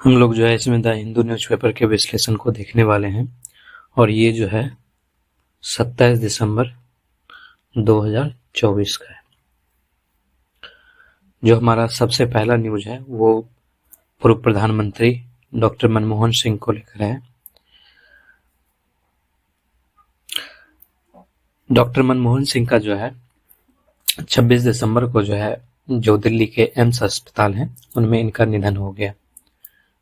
हम लोग जो है इसमें द हिंदू न्यूज़पेपर के विश्लेषण को देखने वाले हैं और ये जो है 27 दिसंबर 2024 का है। जो हमारा सबसे पहला न्यूज है वो पूर्व प्रधानमंत्री डॉक्टर मनमोहन सिंह को लेकर है। डॉक्टर मनमोहन सिंह का जो है 26 दिसंबर को जो है जो दिल्ली के एम्स अस्पताल है उनमें इनका निधन हो गया।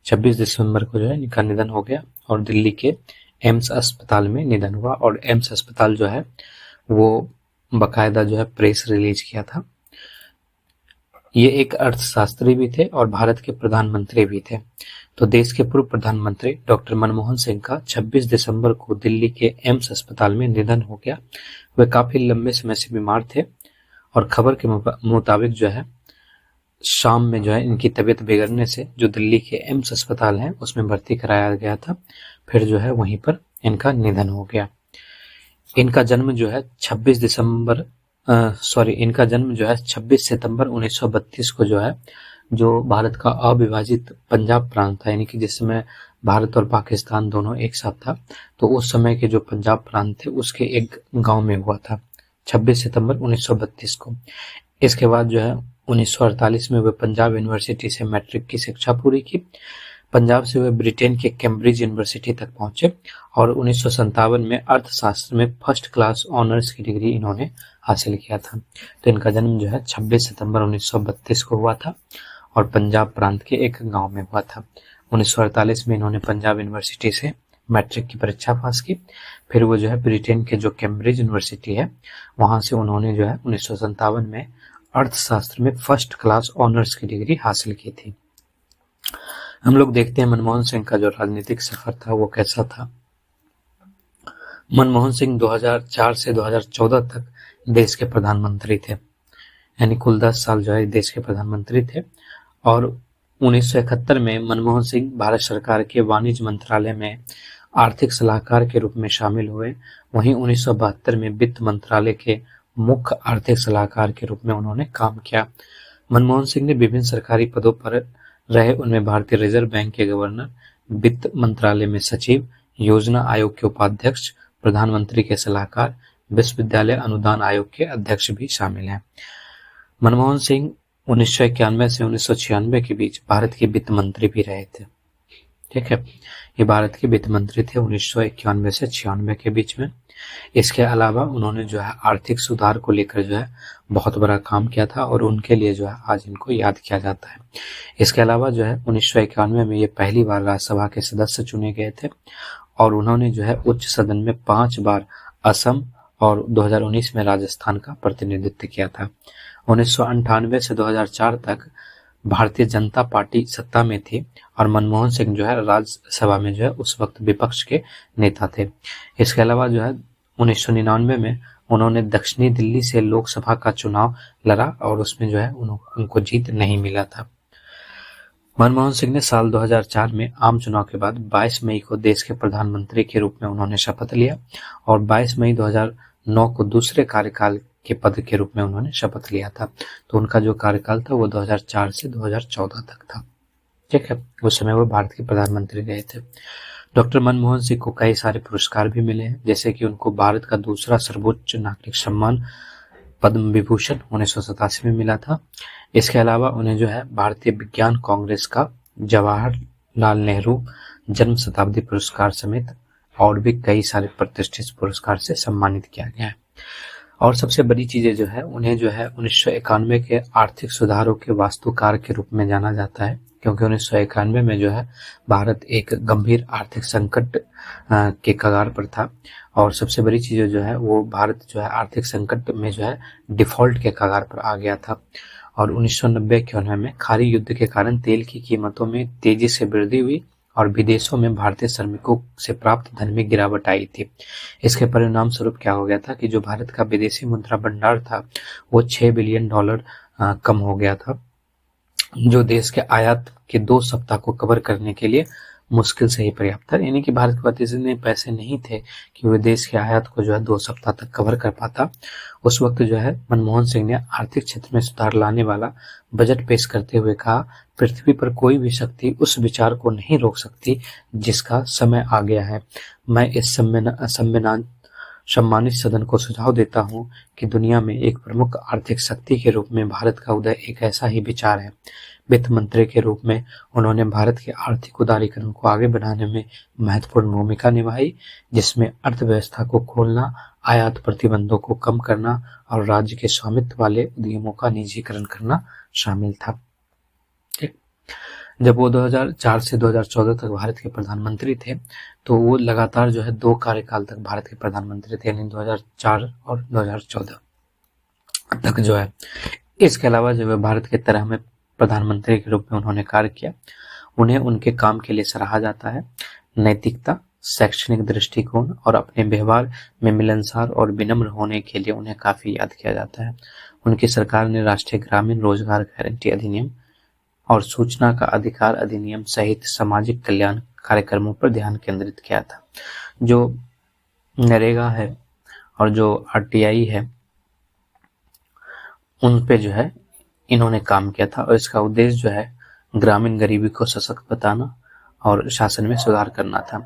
26 दिसंबर को जो है इनका निधन हो गया और दिल्ली के एम्स अस्पताल में निधन हुआ। और एम्स अस्पताल जो है वो बकायदा जो है प्रेस रिलीज किया था। ये एक अर्थशास्त्री भी थे और भारत के प्रधानमंत्री भी थे। तो देश के पूर्व प्रधानमंत्री डॉक्टर मनमोहन सिंह का 26 दिसंबर को दिल्ली के एम्स अस्पताल में निधन हो गया। वे काफी लंबे समय से बीमार थे और खबर के मुताबिक जो है शाम में जो है इनकी तबीयत बिगड़ने से जो दिल्ली के एम्स अस्पताल है उसमें भर्ती कराया गया था। फिर जो है वहीं पर इनका निधन हो गया। इनका जन्म जो है 26 सितंबर 1932 को जो है जो भारत का अविभाजित पंजाब प्रांत था, यानी कि जिस समय भारत और पाकिस्तान दोनों एक साथ था, तो उस समय के जो पंजाब प्रांत थे उसके एक गांव में हुआ था 26 सितंबर 1932 को। इसके बाद जो है 1948 में वे पंजाब यूनिवर्सिटी से मैट्रिक की शिक्षा पूरी की। पंजाब से वे ब्रिटेन के कैम्ब्रिज यूनिवर्सिटी तक पहुंचे और 1957 में अर्थशास्त्र में फर्स्ट क्लास ऑनर्स की डिग्री इन्होंने हासिल किया था। तो इनका जन्म जो है 26 सितंबर 1932 को हुआ था और पंजाब प्रांत के एक गांव में हुआ था। 1948 में इन्होंने पंजाब यूनिवर्सिटी से मैट्रिक की परीक्षा पास की। फिर वो जो है ब्रिटेन के जो कैम्ब्रिज यूनिवर्सिटी है वहां से उन्होंने जो है 1957 में अर्थशास्त्र में फर्स्ट क्लास ऑनर्स की डिग्री हासिल की थी। हम लोग देखते हैं मनमोहन सिंह का जो राजनीतिक सफर था वो कैसा था। मनमोहन सिंह 2004 से 2014 तक देश के प्रधानमंत्री थे, यानी कुल 10 साल जो है देश के प्रधानमंत्री थे। और 1971 में मनमोहन सिंह भारत सरकार के वाणिज्य मंत्रालय में आर्थिक सलाहकार के रूप में शामिल हुए। वहीं 1972 में वित्त मंत्रालय के मुख्य आर्थिक सलाहकार के रूप में उन्होंने काम किया। मनमोहन सिंह ने विभिन्न सरकारी पदों पर रहे। उनमें भारतीय रिजर्व बैंक के गवर्नर, वित्त मंत्रालय में सचिव, योजना आयोग के उपाध्यक्ष, प्रधानमंत्री के सलाहकार, विश्वविद्यालय अनुदान आयोग के अध्यक्ष भी शामिल हैं। मनमोहन सिंह 1991 से 1996 के बीच भारत के वित्त मंत्री भी रहे थे। ठीक है, ये भारत के वित्त मंत्री थे 1991 से 96 के बीच में। इसके अलावा उन्होंने जो है आर्थिक सुधार को लेकर जो है बहुत बड़ा काम किया था और उनके लिए जो है आज इनको याद किया जाता है। इसके अलावा जो है 1991 में ये पहली बार राज्यसभा के सदस्य चुने गए थे और उन्होंने जो है उच्च सदन में 5 बार असम और 2019 में राजस्थान का प्रतिनिधित्व किया था। 1998 से 2004 तक भारतीय जनता पार्टी सत्ता में थी और मनमोहन सिंह जो है राज्यसभा में जो है उस वक्त विपक्ष के नेता थे। इसके अलावा जो है 1999 में उन्होंने दक्षिणी दिल्ली से लोकसभा का चुनाव लड़ा और उसमें जो है उनको जीत नहीं मिला था। मनमोहन सिंह ने साल 2004 में आम चुनाव के बाद 22 मई को देश के प्रधानमंत्री के रूप में उन्होंने शपथ लिया और 22 मई 2009 को दूसरे कार्यकाल के पद के रूप में उन्होंने शपथ लिया था। तो उनका जो कार्यकाल था वो 2004 से 2014 तक था। ठीक है, उस समय वो भारत के प्रधानमंत्री रहे थे। डॉक्टर मनमोहन सिंह को कई सारे पुरस्कार भी मिले हैं, जैसे कि उनको भारत का दूसरा सर्वोच्च नागरिक सम्मान पद्म विभूषण 1987 में मिला था। इसके अलावा उन्हें जो है भारतीय विज्ञान कांग्रेस का जवाहरलाल नेहरू जन्म शताब्दी पुरस्कार समेत और भी कई सारे प्रतिष्ठित पुरस्कार से सम्मानित किया गया है। और सबसे बड़ी चीजें जो है उन्हें जो है 1991 के आर्थिक सुधारों के वास्तुकार के रूप में जाना जाता है, क्योंकि 1991 में जो है भारत एक गंभीर आर्थिक संकट के कगार पर था और सबसे बड़ी चीज जो है वो भारत जो है आर्थिक संकट में जो है डिफॉल्ट के कगार पर आ गया था। और 1990-91 में खाड़ी युद्ध के कारण तेल की कीमतों में तेजी से वृद्धि हुई और विदेशों में भारतीय श्रमिकों से प्राप्त धन में गिरावट आई थी। इसके परिणाम स्वरूप क्या हो गया था कि जो भारत का विदेशी मुद्रा भंडार था वो $6 बिलियन कम हो गया था, जो देश के आयात के 2 सप्ताह को कवर करने के लिए मुश्किल से ही पर्याप्त था, यानी कि भारत के पास इतने पैसे नहीं थे कि वह देश के आयात को जो है 2 सप्ताह तक कवर कर पाता। उस वक्त जो है मनमोहन सिंह ने आर्थिक क्षेत्र में सुधार लाने वाला बजट पेश करते हुए कहा, पृथ्वी पर कोई भी शक्ति उस विचार को नहीं रोक सकती जिसका समय आ गया है। मैं इस सम्मानित सदन को सुझाव देता हूँ कि दुनिया में एक प्रमुख आर्थिक शक्ति के रूप में भारत का उदय एक ऐसा ही विचार है। वित्त मंत्री के रूप में उन्होंने भारत के आर्थिक उदारीकरण को आगे बढ़ाने में महत्वपूर्ण भूमिका निभाई, जिसमें अर्थव्यवस्था को खोलना, आयात प्रतिबंधों को कम करना और राज्य के स्वामित्व वाले उद्यमों का निजीकरण करना शामिल था। जब वो 2004 से 2014 तक भारत के प्रधानमंत्री थे, तो वो लगातार जो है 2 कार्यकाल तक भारत के प्रधानमंत्री थे, यानी 2004 और 2014 तक जो है। इसके अलावा जो है भारत के 13वें प्रधानमंत्री के रूप में उन्होंने कार्य किया। उन्हें उनके काम के लिए सराहा जाता है। नैतिकता, शैक्षणिक दृष्टिकोण और अपने व्यवहार में मिलनसार और विनम्र होने के लिए उन्हें काफी याद किया जाता है। उनकी सरकार ने राष्ट्रीय ग्रामीण रोजगार गारंटी अधिनियम और सूचना का अधिकार अधिनियम सहित सामाजिक कल्याण कार्यक्रमों पर ध्यान केंद्रित किया था। जो नरेगा है और जो आरटीआई है, उन पे जो है इन्होंने काम किया था और इसका उद्देश्य जो है ग्रामीण गरीबी को सशक्त बताना और शासन में सुधार करना था।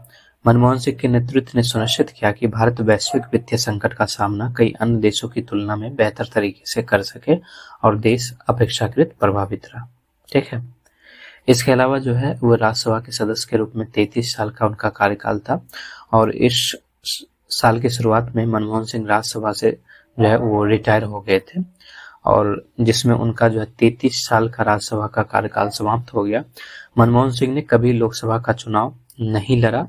मनमोहन सिंह के नेतृत्व ने सुनिश्चित किया कि भारत वैश्विक वित्तीय संकट का सामना कई अन्य देशों की तुलना में बेहतर तरीके से कर सके और देश अपेक्षाकृत प्रभावित रहा। ठीक है। इसके अलावा जो है वो राज्यसभा के सदस्य के रूप में 33 साल का उनका कार्यकाल था और इस साल की शुरुआत में मनमोहन सिंह राज्यसभा से जो है वो रिटायर हो गए थे और जिसमें उनका जो है 33 साल का राज्यसभा का कार्यकाल समाप्त हो गया। मनमोहन सिंह ने कभी लोकसभा का चुनाव नहीं लड़ा।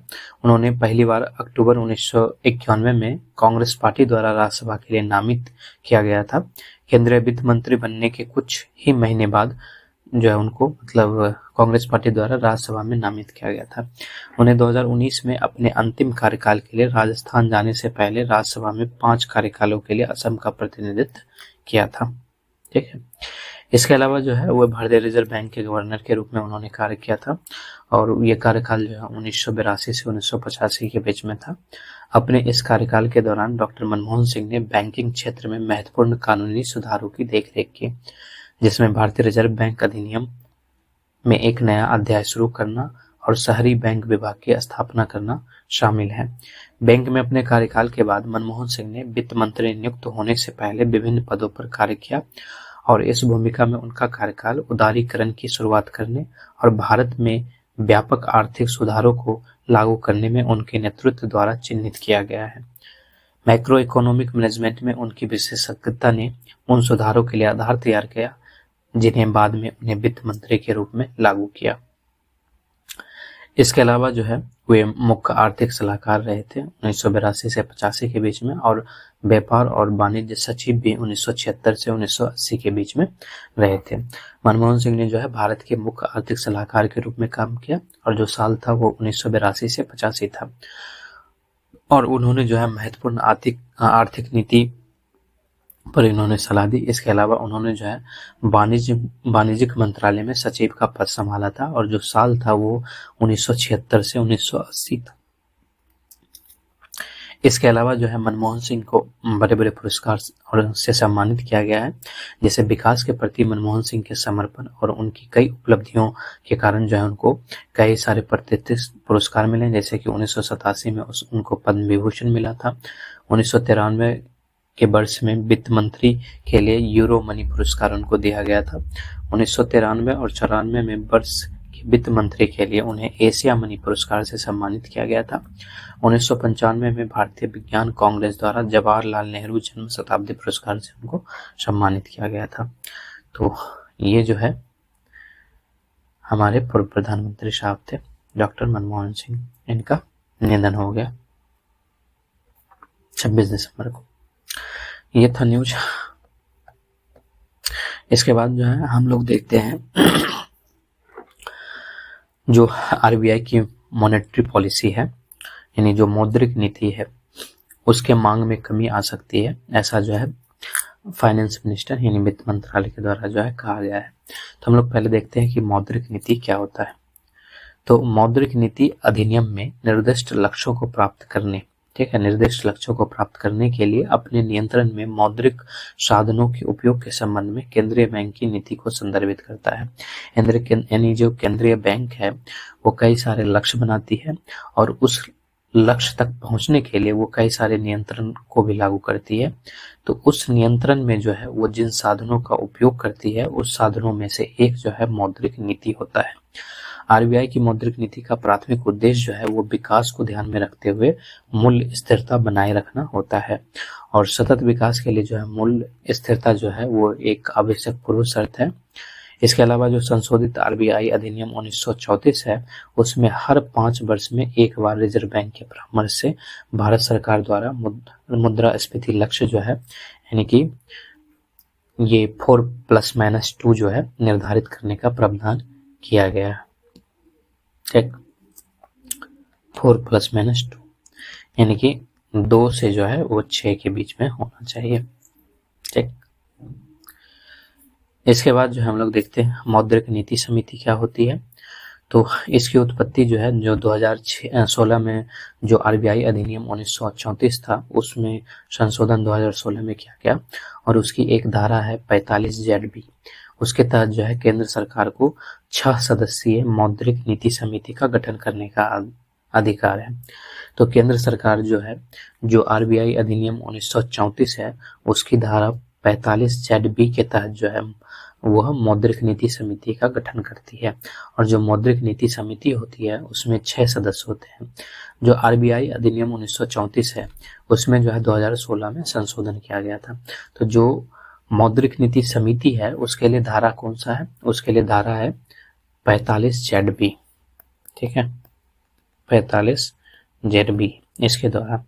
उन्होंने पहली बार अक्टूबर 1991 में कांग्रेस पार्टी द्वारा राज्यसभा के लिए नामित किया गया था। केंद्रीय वित्त मंत्री बनने के कुछ ही महीने बाद जो है उनको कांग्रेस पार्टी द्वारा राज्यसभा में नामित किया गया था। उन्हें 2019 में अपने अंतिम कार्यकाल के लिए राजस्थान जाने से पहले राज्यसभा में 5 कार्यकालों के लिए असम का प्रतिनिधित्व किया था। ठीक है। इसके अलावा जो है वो भारतीय रिजर्व बैंक के गवर्नर के रूप में उन्होंने कार्य किया था और ये कार्यकाल जो है 1982 से 1985 के बीच में था। अपने इस कार्यकाल के दौरान डॉक्टर मनमोहन सिंह ने बैंकिंग क्षेत्र में महत्वपूर्ण कानूनी सुधारों की देखरेख की, जिसमें भारतीय रिजर्व बैंक अधिनियम में एक नया अध्याय शुरू करना और शहरी बैंक विभाग की स्थापना करना शामिल है। बैंक में अपने कार्यकाल के बाद मनमोहन सिंह ने वित्त मंत्री नियुक्त होने से पहले विभिन्न पदों पर कार्य किया और इस भूमिका में उनका कार्यकाल उदारीकरण की शुरुआत करने और भारत में व्यापक आर्थिक सुधारों को लागू करने में उनके नेतृत्व द्वारा चिन्हित किया गया है। मैक्रो इकोनॉमिक मैनेजमेंट में उनकी विशेषज्ञता ने उन सुधारों के लिए आधार तैयार किया जिन्हें बाद में उन्हें वित्त मंत्री के रूप में लागू किया। इसके अलावा जो है वे मुख्य आर्थिक सलाहकार रहे थे 1982 से 85 के बीच में और व्यापार और वाणिज्य सचिव भी 1976 से 1980 के बीच में रहे थे। मनमोहन सिंह ने जो है भारत के मुख्य आर्थिक सलाहकार के रूप में काम किया और जो साल था वो 1982 से 85 था और उन्होंने जो है महत्वपूर्ण आर्थिक नीति पर इन्होंने सलाह दी। इसके अलावा उन्होंने जो है वाणिज्यिक मंत्रालय में सचिव का पद संभाला था और जो साल था वो 1976 से 1980 था। इसके अलावा जो है मनमोहन सिंह को बड़े बड़े पुरस्कार और से सम्मानित किया गया है, जैसे विकास के प्रति मनमोहन सिंह के समर्पण और उनकी कई उपलब्धियों के कारण जो है उनको कई सारे प्रतिष्ठित पुरस्कार मिले, जैसे कि 1987 में उनको पद्म विभूषण मिला था। 1993 के वर्ष में वित्त मंत्री के लिए यूरो मनी पुरस्कार उनको दिया गया था। 1993 और 94 में वर्ष के वित्त मंत्री के लिए उन्हें एशिया मनी पुरस्कार से सम्मानित किया गया था। 1995 में भारतीय विज्ञान कांग्रेस द्वारा जवाहरलाल नेहरू जन्म शताब्दी पुरस्कार से उनको सम्मानित किया गया था। तो ये जो है हमारे पूर्व प्रधानमंत्री साहब थे डॉक्टर मनमोहन सिंह। इनका निधन हो गया 26 दिसंबर को। ये था न्यूज। इसके बाद जो है हम लोग देखते हैं जो आरबीआई की मॉनेटरी पॉलिसी है, यानी जो मौद्रिक नीति है, उसके मांग में कमी आ सकती है, ऐसा जो है फाइनेंस मिनिस्टर यानी वित्त मंत्रालय के द्वारा जो है कहा गया है। तो हम लोग पहले देखते हैं कि मौद्रिक नीति क्या होता है। तो मौद्रिक नीति अधिनियम में निर्दिष्ट लक्ष्यों को प्राप्त करने, ठीक है, निर्दिष्ट लक्ष्यों को प्राप्त करने के लिए अपने नियंत्रण में मौद्रिक साधनों के उपयोग के संबंध में केंद्रीय बैंक की नीति को संदर्भित करता है। यानी जो केंद्रीय बैंक है वो कई सारे लक्ष्य बनाती है और उस लक्ष्य तक पहुंचने के लिए वो कई सारे नियंत्रण को भी लागू करती है। तो उस नियंत्रण में जो है वो जिन साधनों का उपयोग करती है उस साधनों में से एक जो है मौद्रिक नीति होता है। आरबीआई की मौद्रिक नीति का प्राथमिक उद्देश्य जो है वो विकास को ध्यान में रखते हुए मूल्य स्थिरता बनाए रखना होता है और सतत विकास के लिए जो है मूल्य स्थिरता जो है वो एक आवश्यक पूर्व शर्त है। इसके अलावा जो संशोधित आरबीआई अधिनियम 1934 है उसमें हर 5 वर्ष में एक बार रिजर्व बैंक के परामर्श से भारत सरकार द्वारा मुद्रास्फीति लक्ष्य जो है यानी कि ये 4+-2 जो है निर्धारित करने का प्रावधान किया गया है। ठीक, 4+-2 यानी कि 2 से जो है वो 6 के बीच में होना चाहिए। ठीक, इसके बाद जो हम लोग देखते हैं मौद्रिक नीति समिति क्या होती है। तो इसकी उत्पत्ति जो है जो 2016 में जो आरबीआई अधिनियम 1934 था उसमें संशोधन 2016 में किया गया और उसकी एक धारा है 45ZB। उसके तहत जो है केंद्र सरकार को 6 सदस्यीय मौद्रिक नीति समिति का गठन करने का अधिकार है। तो केंद्र सरकार जो है जो आरबीआई अधिनियम 1934 है उसकी धारा 45ZB के तहत जो है वह मौद्रिक नीति समिति का गठन करती है और जो मौद्रिक नीति समिति होती है उसमें 6 सदस्य होते हैं। जो आरबीआई अधिनियम 1934 है उसमें जो है 2016 में संशोधन किया गया था। तो जो मौद्रिक नीति समिति है उसके लिए धारा कौन सा है, उसके लिए धारा है 45ZB। ठीक है, 45ZB इसके द्वारा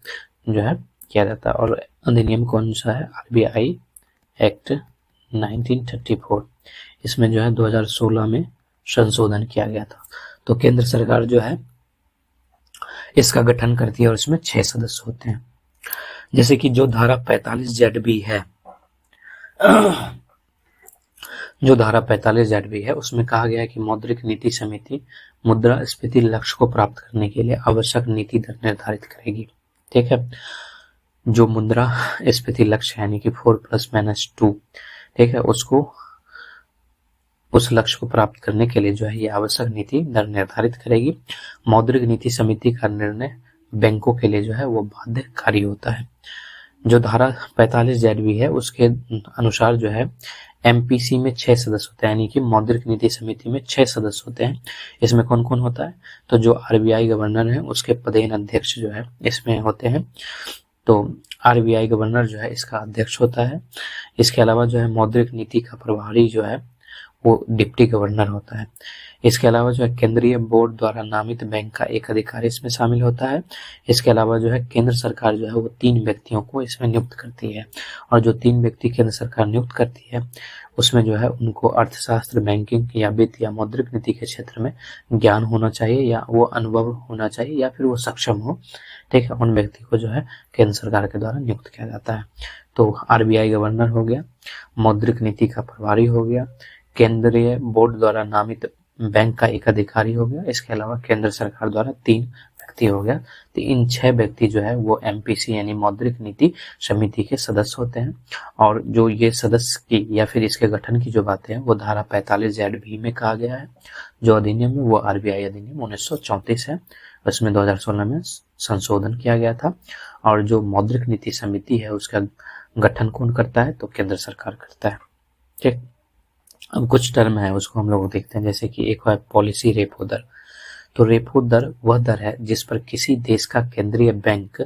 जो है किया जाता है। और अधिनियम कौन सा है, आरबीआई एक्ट 1934, इसमें जो है 2016 में संशोधन किया गया था। तो केंद्र सरकार जो है इसका गठन करती है और इसमें 6 सदस्य होते हैं। जैसे कि जो धारा 45ZB है जो धारा 45ZB है उसमें कहा गया है कि मौद्रिक नीति समिति मुद्रास्फीति लक्ष्य को प्राप्त करने के लिए आवश्यक नीति दर निर्धारित करेगी। ठीक है, जो मुद्रास्फीति लक्ष्य यानी कि 4+-2, ठीक है, उसको उस लक्ष्य को प्राप्त करने के लिए जो है ये आवश्यक नीति दर निर्धारित करेगी। मौद्रिक नीति समिति का निर्णय बैंकों के लिए जो है वो बाध्यकारी होता है। जो धारा 45ZB है उसके अनुसार जो है एमपीसी में 6 सदस्य होते हैं, यानी कि मौद्रिक नीति समिति में 6 सदस्य होते हैं। इसमें कौन कौन होता है, तो जो आरबीआई गवर्नर है उसके पदेन अध्यक्ष जो है इसमें होते हैं। तो आरबीआई गवर्नर जो है इसका अध्यक्ष होता है। इसके अलावा जो है मौद्रिक नीति का प्रभारी जो है वो डिप्टी गवर्नर होता है। इसके अलावा जो है केंद्रीय बोर्ड द्वारा नामित बैंक का एक अधिकारी इसमें शामिल होता है। इसके अलावा जो है केंद्र सरकार जो है वो 3 व्यक्तियों को इसमें नियुक्त करती है और जो 3 व्यक्ति केंद्र सरकार नियुक्त करती है उसमें जो है उनको अर्थशास्त्र, बैंकिंग या वित्त या मौद्रिक नीति के क्षेत्र में ज्ञान होना चाहिए या वो अनुभव होना चाहिए या फिर वो सक्षम हो। ठीक है, उन व्यक्ति को जो है केंद्र सरकार के द्वारा नियुक्त किया जाता है। तो आरबीआई गवर्नर हो गया, मौद्रिक नीति का प्रभारी हो गया, केंद्रीय बोर्ड द्वारा नामित बैंक का एक अधिकारी हो गया, इसके अलावा केंद्र सरकार द्वारा 3 व्यक्ति हो गया। तो इन 6 व्यक्ति जो है वो एमपीसी यानी मौद्रिक नीति समिति के सदस्य होते हैं। और जो ये सदस्य की या फिर इसके गठन की जो बातें हैं वो धारा 45ZB में कहा गया है। जो अधिनियम है वो आरबीआई अधिनियम 1934 है, उसमें 2016 में संशोधन किया गया था। और जो मौद्रिक नीति समिति है उसका गठन कौन करता है, तो केंद्र सरकार करता है। ठीक, अब कुछ टर्म है उसको हम लोग देखते हैं, जैसे कि एक है पॉलिसी रेपो दर। तो रेपो दर वह दर है जिस पर किसी देश का केंद्रीय बैंक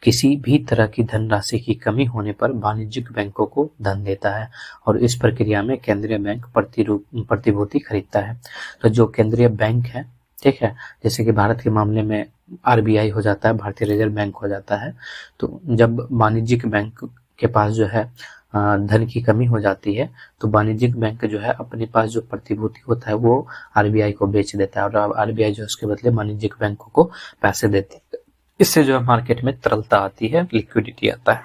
किसी भी तरह की धनराशि की कमी होने पर वाणिज्यिक बैंकों को धन देता है और इस प्रक्रिया में केंद्रीय बैंक प्रतिभूति खरीदता है। तो जो केंद्रीय बैंक है, ठीक है, जैसे कि भारत के मामले में आरबीआई हो जाता है, भारतीय रिजर्व बैंक हो जाता है। तो जब वाणिज्यिक बैंक के पास जो है धन की कमी हो जाती है तो वाणिज्यिक बैंक जो है अपने पास जो प्रतिभूति होता है वो आरबीआई को बेच देता है और आरबीआई जो उसके बदले वाणिज्यिक बैंकों को पैसे देती है। इससे जो है मार्केट में तरलता आती है, लिक्विडिटी आता है।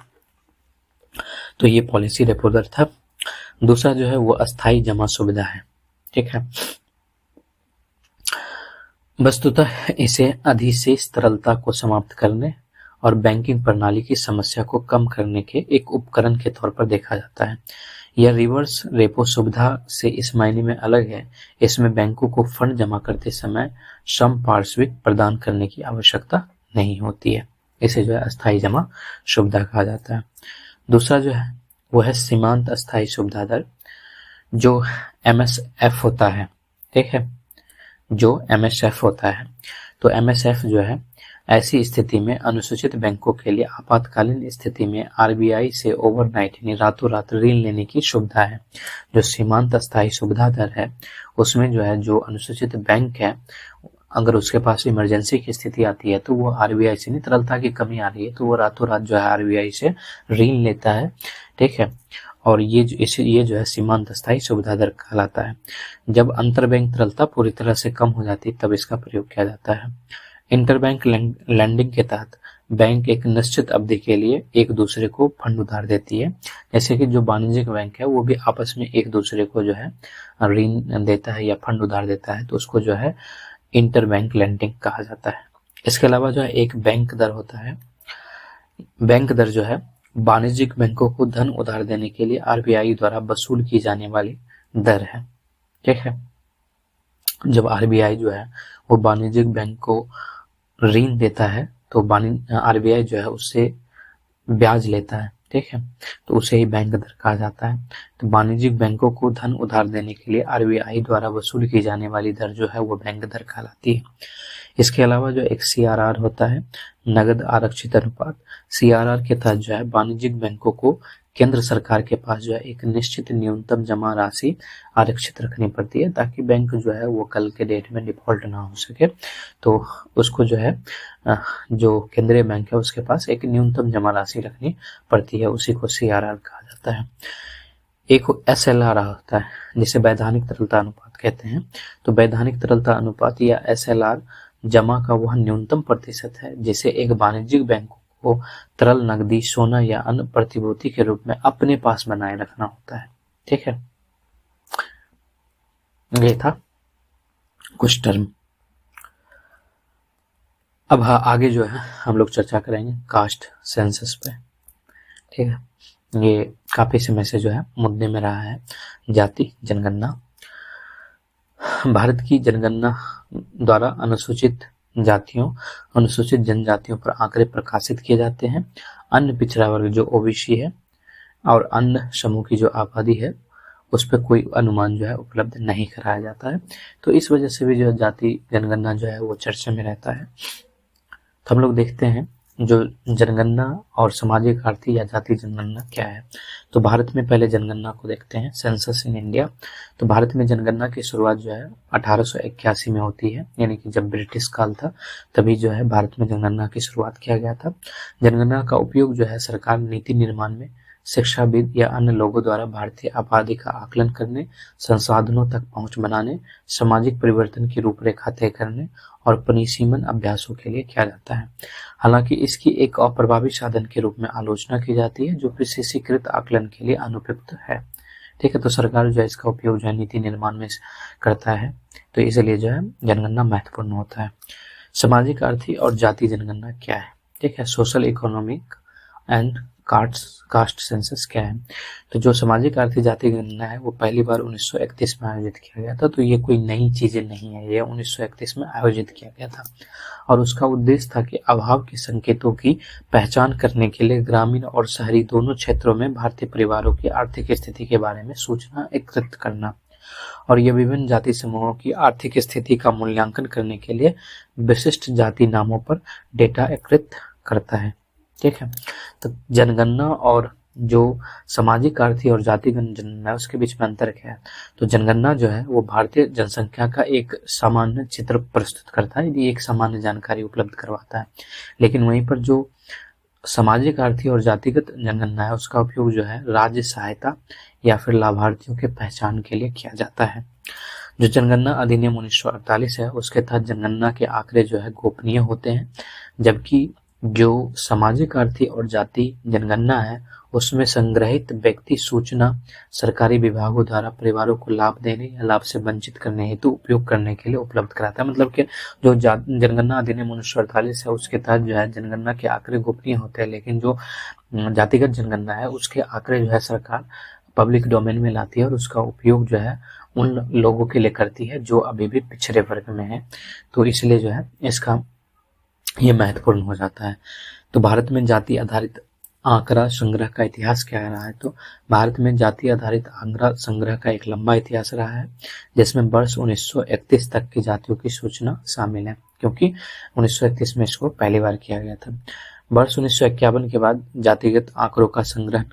तो ये पॉलिसी रेपो दर था। दूसरा जो है वो अस्थायी जमा सुविधा है। ठीक है, वस्तुतः इसे अधिशेष तरलता को समाप्त करने और बैंकिंग प्रणाली की समस्या को कम करने के एक उपकरण के तौर पर देखा जाता है। यह रिवर्स रेपो सुविधा से इस मायने में अलग है, इसमें बैंकों को फंड जमा करते समय संपार्श्विक प्रदान करने की आवश्यकता नहीं होती है। इसे जो है अस्थायी जमा सुविधा कहा जाता है। दूसरा जो है वो है सीमांत अस्थायी सुविधा दर, जो MSF होता है। ठीक है, जो MSF होता है, तो MSF जो है ऐसी स्थिति में अनुसूचित बैंकों के लिए आपातकालीन स्थिति में RBI से ओवरनाइट यानी रातों रात ऋण लेने की सुविधा है। जो सीमांत अस्थायी सुविधा दर है उसमें जो है जो अनुसूचित बैंक है, अगर उसके पास इमरजेंसी की स्थिति आती है तो वो RBI से, नहीं तरलता की कमी आ रही है तो वो रातों रात जो है RBI से ऋण लेता है। ठीक है, और ये जो है सीमांत अस्थायी सुविधा दर कहलाता है। जब अंतरबैंक तरलता पूरी तरह से कम हो जाती है तब इसका प्रयोग किया जाता है। इंटरबैंक लैंडिंग के तहत बैंक एक निश्चित अवधि के लिए एक दूसरे को फंड उधार देती है, जैसे कि जो वाणिज्यिक बैंक है वो भी आपस में एक दूसरे को जो है ऋण देता है या फंड उधार देता है, तो उसको जो है इंटरबैंक लैंडिंग कहा जाता है। इसके अलावा जो है एक बैंक दर होता है। बैंक दर जो है वाणिज्यिक बैंकों को धन उधार देने के लिए RBI द्वारा वसूल की जाने वाली दर है। ठीक है, जब RBI जो है वो वाणिज्यिक बैंक को ऋण देता है तो RBI जो है उससे ब्याज लेता है। ठीक है, तो उसे ही बैंक दर कहा जाता है। तो वाणिज्यिक बैंकों को धन उधार देने के लिए RBI द्वारा वसूल की जाने वाली दर जो है वो बैंक दर कहलाती है। इसके अलावा जो एक CRR होता है, नगद आरक्षित अनुपात। CRR के तहत जो है वाणिज्यिक बैंकों को केंद्र सरकार के पास जो है एक निश्चित न्यूनतम जमा राशि आरक्षित रखनी पड़ती है ताकि बैंक जो है वो कल के डेट में डिफॉल्ट ना हो सके। तो उसको जो है जो केंद्रीय बैंक है उसके पास एक न्यूनतम जमा राशि रखनी पड़ती है, उसी को CRR कहा जाता है। एक SLR होता है जिसे वैधानिक तरलता अनुपात कहते हैं। तो वैधानिक तरलता अनुपात या SLR जमा का वह न्यूनतम प्रतिशत है जिसे एक वाणिज्यिक बैंक को तरल नकदी, सोना या अन्य प्रतिभूति के रूप में अपने पास बनाए रखना होता है। ठीक है, ये था कुछ टर्म। अब आगे जो है हम लोग चर्चा करेंगे कास्ट सेंसस पे। ठीक है, ये काफी समय से जो है मुद्दे में रहा है जाति जनगणना। भारत की जनगणना द्वारा अनुसूचित जातियों, अनुसूचित जनजातियों पर आंकड़े प्रकाशित किए जाते हैं। अन्य पिछड़ा वर्ग जो OBC है और अन्य समूह की जो आबादी है उस पर कोई अनुमान जो है उपलब्ध नहीं कराया जाता है। तो इस वजह से भी जो जाति जनगणना जो है वो चर्चा में रहता है। तो हम लोग देखते हैं जो जनगणना और सामाजिक आर्थिक या जाति जनगणना क्या है। तो भारत में पहले जनगणना को देखते हैं, सेंसस इन इंडिया। तो भारत में जनगणना की शुरुआत जो है 1881 में होती है, यानी कि जब ब्रिटिश काल था तभी जो है भारत में जनगणना की शुरुआत किया गया था। जनगणना का उपयोग जो है सरकार नीति निर्माण में, शिक्षाविद या अन्य लोगों द्वारा भारतीय आबादी का आकलन करने, संसाधनों तक पहुंच बनाने, सामाजिक परिवर्तन की रूपरेखा तय करने और परिसीमन अभ्यासों के लिए किया जाता है। हालांकि इसकी एक अप्रभावी साधन के रूप में आलोचना की जाती है जो प्रशिक्षीकृत आकलन के लिए अनुपयुक्त है। ठीक है, तो सरकार जो है इसका उपयोग जो है नीति निर्माण में करता है, तो इसलिए जो है जनगणना महत्वपूर्ण होता है। सामाजिक आर्थिक और जाति जनगणना क्या है? ठीक है, social economic and caste census क्या है? तो जो सामाजिक आर्थिक जाति गणना है वो पहली बार 1931 में आयोजित किया गया था। तो ये कोई नई चीजें नहीं है, ये 1931 में आयोजित किया गया था और उसका उद्देश्य था कि अभाव के संकेतों की पहचान करने के लिए ग्रामीण और शहरी दोनों क्षेत्रों में भारतीय परिवारों की आर्थिक स्थिति के बारे में सूचना एकत्रित करना, और यह विभिन्न जाति समूहों की आर्थिक स्थिति का मूल्यांकन करने के लिए विशिष्ट जाति नामों पर डेटा एकत्रित करता है। ठीक है, तो जनगणना और जो सामाजिक आर्थिक और जाति जनगणना है उसके बीच में अंतर क्या है? तो जनगणना जो है वो भारतीय जनसंख्या का एक सामान्य चित्र प्रस्तुत करता है, ये एक सामान्य जानकारी उपलब्ध करवाता है। लेकिन वहीं पर जो सामाजिक आर्थिक और जातिगत जनगणना है उसका उपयोग जो है राज्य सहायता या फिर लाभार्थियों के पहचान के लिए किया जाता है। जो जनगणना अधिनियम 1948 है उसके तहत जनगणना के आंकड़े जो है गोपनीय होते हैं, जबकि जो सामाजिक आर्थिक और जाति जनगणना है उसमें संग्रहित व्यक्ति सूचना सरकारी विभागों द्वारा परिवारों को लाभ देने या लाभ से वंचित करने हेतु उपयोग करने के लिए उपलब्ध कराता है। मतलब कि जो जनगणना अधिनियम 1948 है उसके तहत जो है जनगणना के आंकड़े गोपनीय होते हैं, लेकिन जो जातिगत जनगणना है उसके आंकड़े जो है सरकार पब्लिक डोमेन में लाती है और उसका उपयोग जो है उन लोगों के लिए करती है जो अभी भी पिछड़े वर्ग में है। तो इसलिए जो है इसका ये महत्वपूर्ण हो जाता है। तो भारत में जाति आधारित आंकड़ा संग्रह का इतिहास क्या रहा है? तो भारत में जाति आधारित आंकड़ा संग्रह का एक लंबा इतिहास रहा है, जिसमें वर्ष 1931 तक की जातियों की सूचना शामिल है, क्योंकि 1931 में इसको पहली बार किया गया था। वर्ष 1951 के बाद जातिगत आंकड़ों का संग्रह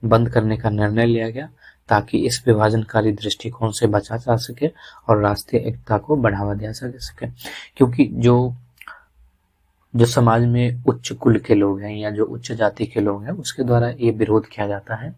बंद करने का निर्णय लिया गया, ताकि इस विभाजनकारी दृष्टिकोण से बचा जा सके और राष्ट्रीय एकता को बढ़ावा दिया जा सके। क्योंकि जो समाज में उच्च कुल के लोग हैं या जो उच्च जाति के लोग हैं उसके द्वारा ये विरोध किया जाता है,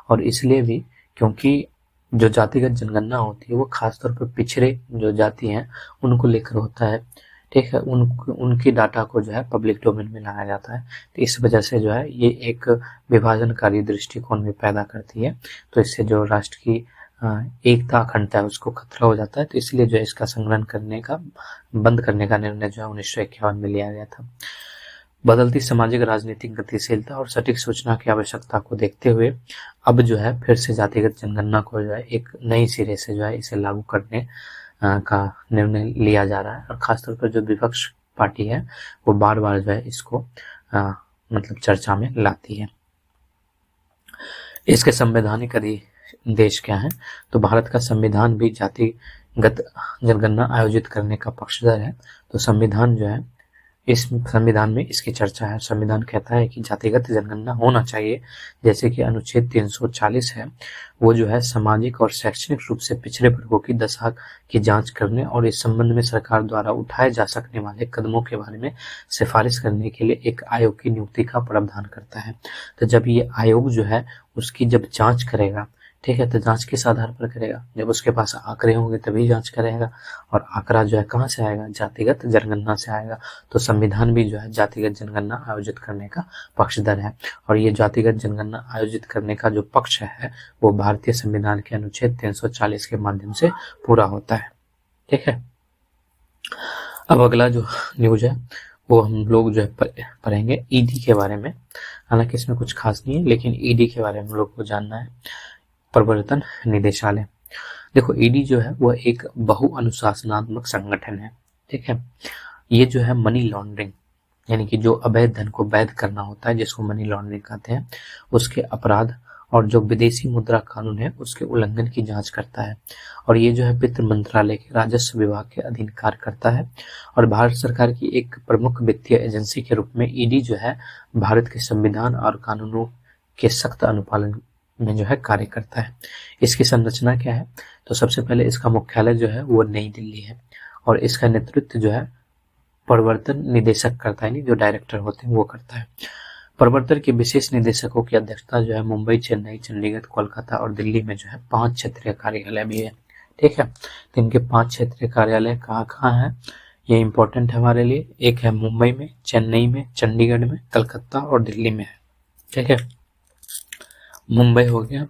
और इसलिए भी क्योंकि जो जातिगत जनगणना होती है वो खासतौर पर पिछड़े जो जाति हैं उनको लेकर होता है, ठीक है। उनकी डाटा को जो है पब्लिक डोमेन में लाया जाता है, तो इस वजह से जो है ये एक विभाजनकारी दृष्टिकोण भी पैदा करती है। तो इससे जो राष्ट्र की एकता अखंडता है उसको खतरा हो जाता है। तो इसलिए जो है इसका संग्रहण करने का बंद करने का निर्णय जो है 1951 में लिया गया था। बदलती सामाजिक राजनीतिक गतिशीलता और सटीक सूचना की आवश्यकता को देखते हुए अब जो है फिर से जातिगत जनगणना को जो है एक नई सिरे से जो है इसे लागू करने का निर्णय लिया जा रहा है, और खासतौर पर जो विपक्ष पार्टी है वो बार बार जो है इसको मतलब चर्चा में लाती है। इसके संवैधानिक देश क्या है? तो भारत का संविधान भी जातिगत जनगणना आयोजित करने का पक्षधर है। तो संविधान जो है इस संविधान में इसकी चर्चा है। संविधान कहता है कि जातिगत जनगणना होना चाहिए, जैसे कि अनुच्छेद 340 है वो जो है सामाजिक और शैक्षणिक रूप से पिछड़े वर्गों की दशा की जांच करने और इस संबंध में सरकार द्वारा उठाए जा सकने वाले कदमों के बारे में सिफारिश करने के लिए एक आयोग की नियुक्ति का प्रावधान करता है। तो जब ये आयोग जो है उसकी जब जांच करेगा, ठीक है, तो जांच किस आधार पर करेगा? जब उसके पास आंकड़े होंगे तभी जांच करेगा, और आंकड़ा जो है कहाँ से आएगा? जातिगत जनगणना से आएगा। तो संविधान भी जो है जातिगत जनगणना आयोजित करने का पक्षधर है, और ये जातिगत जनगणना आयोजित करने का जो पक्ष है वो भारतीय संविधान के अनुच्छेद 340 के माध्यम से पूरा होता है, ठीक है। अब अगला जो न्यूज है वो हम लोग जो है पढ़ेंगे ईडी के बारे में। हालांकि इसमें कुछ खास नहीं है, लेकिन ईडी के बारे में हम लोग को जानना है। प्रवर्तन निदेशालय, देखो ईडी जो है वह एक बहु अनुशासनात्मक संगठन है, ठीक है। ये जो है मनी लॉन्ड्रिंग यानी कि जो अवैध धन को वैध करना होता है जिसको मनी लॉन्ड्रिंग कहते हैं, उसके अपराध और जो विदेशी मुद्रा कानून है उसके उल्लंघन की जांच करता है। और ये जो है वित्त मंत्रालय के राजस्व विभाग के अधीन कार्य करता है, और भारत सरकार की एक प्रमुख वित्तीय एजेंसी के रूप में ईडी जो है भारत के संविधान और कानूनों के सख्त अनुपालन में जो है कार्य करता है। इसकी संरचना क्या है? तो सबसे पहले इसका मुख्यालय जो है वो नई दिल्ली है, और इसका नेतृत्व जो है प्रवर्तन निदेशक करता है, जो डायरेक्टर होते हैं वो करता है। प्रवर्तन के विशेष निदेशकों की अध्यक्षता जो है मुंबई, चेन्नई, चंडीगढ़, कोलकाता और दिल्ली में जो है 5 क्षेत्रीय कार्यालय भी है, ठीक है। तो इनके 5 क्षेत्रीय कार्यालय कहाँ कहाँ है ये इंपॉर्टेंट है हमारे लिए। एक है मुंबई में, चेन्नई में, चंडीगढ़ में, कलकत्ता और दिल्ली में है, ठीक है। मुंबई हो गया,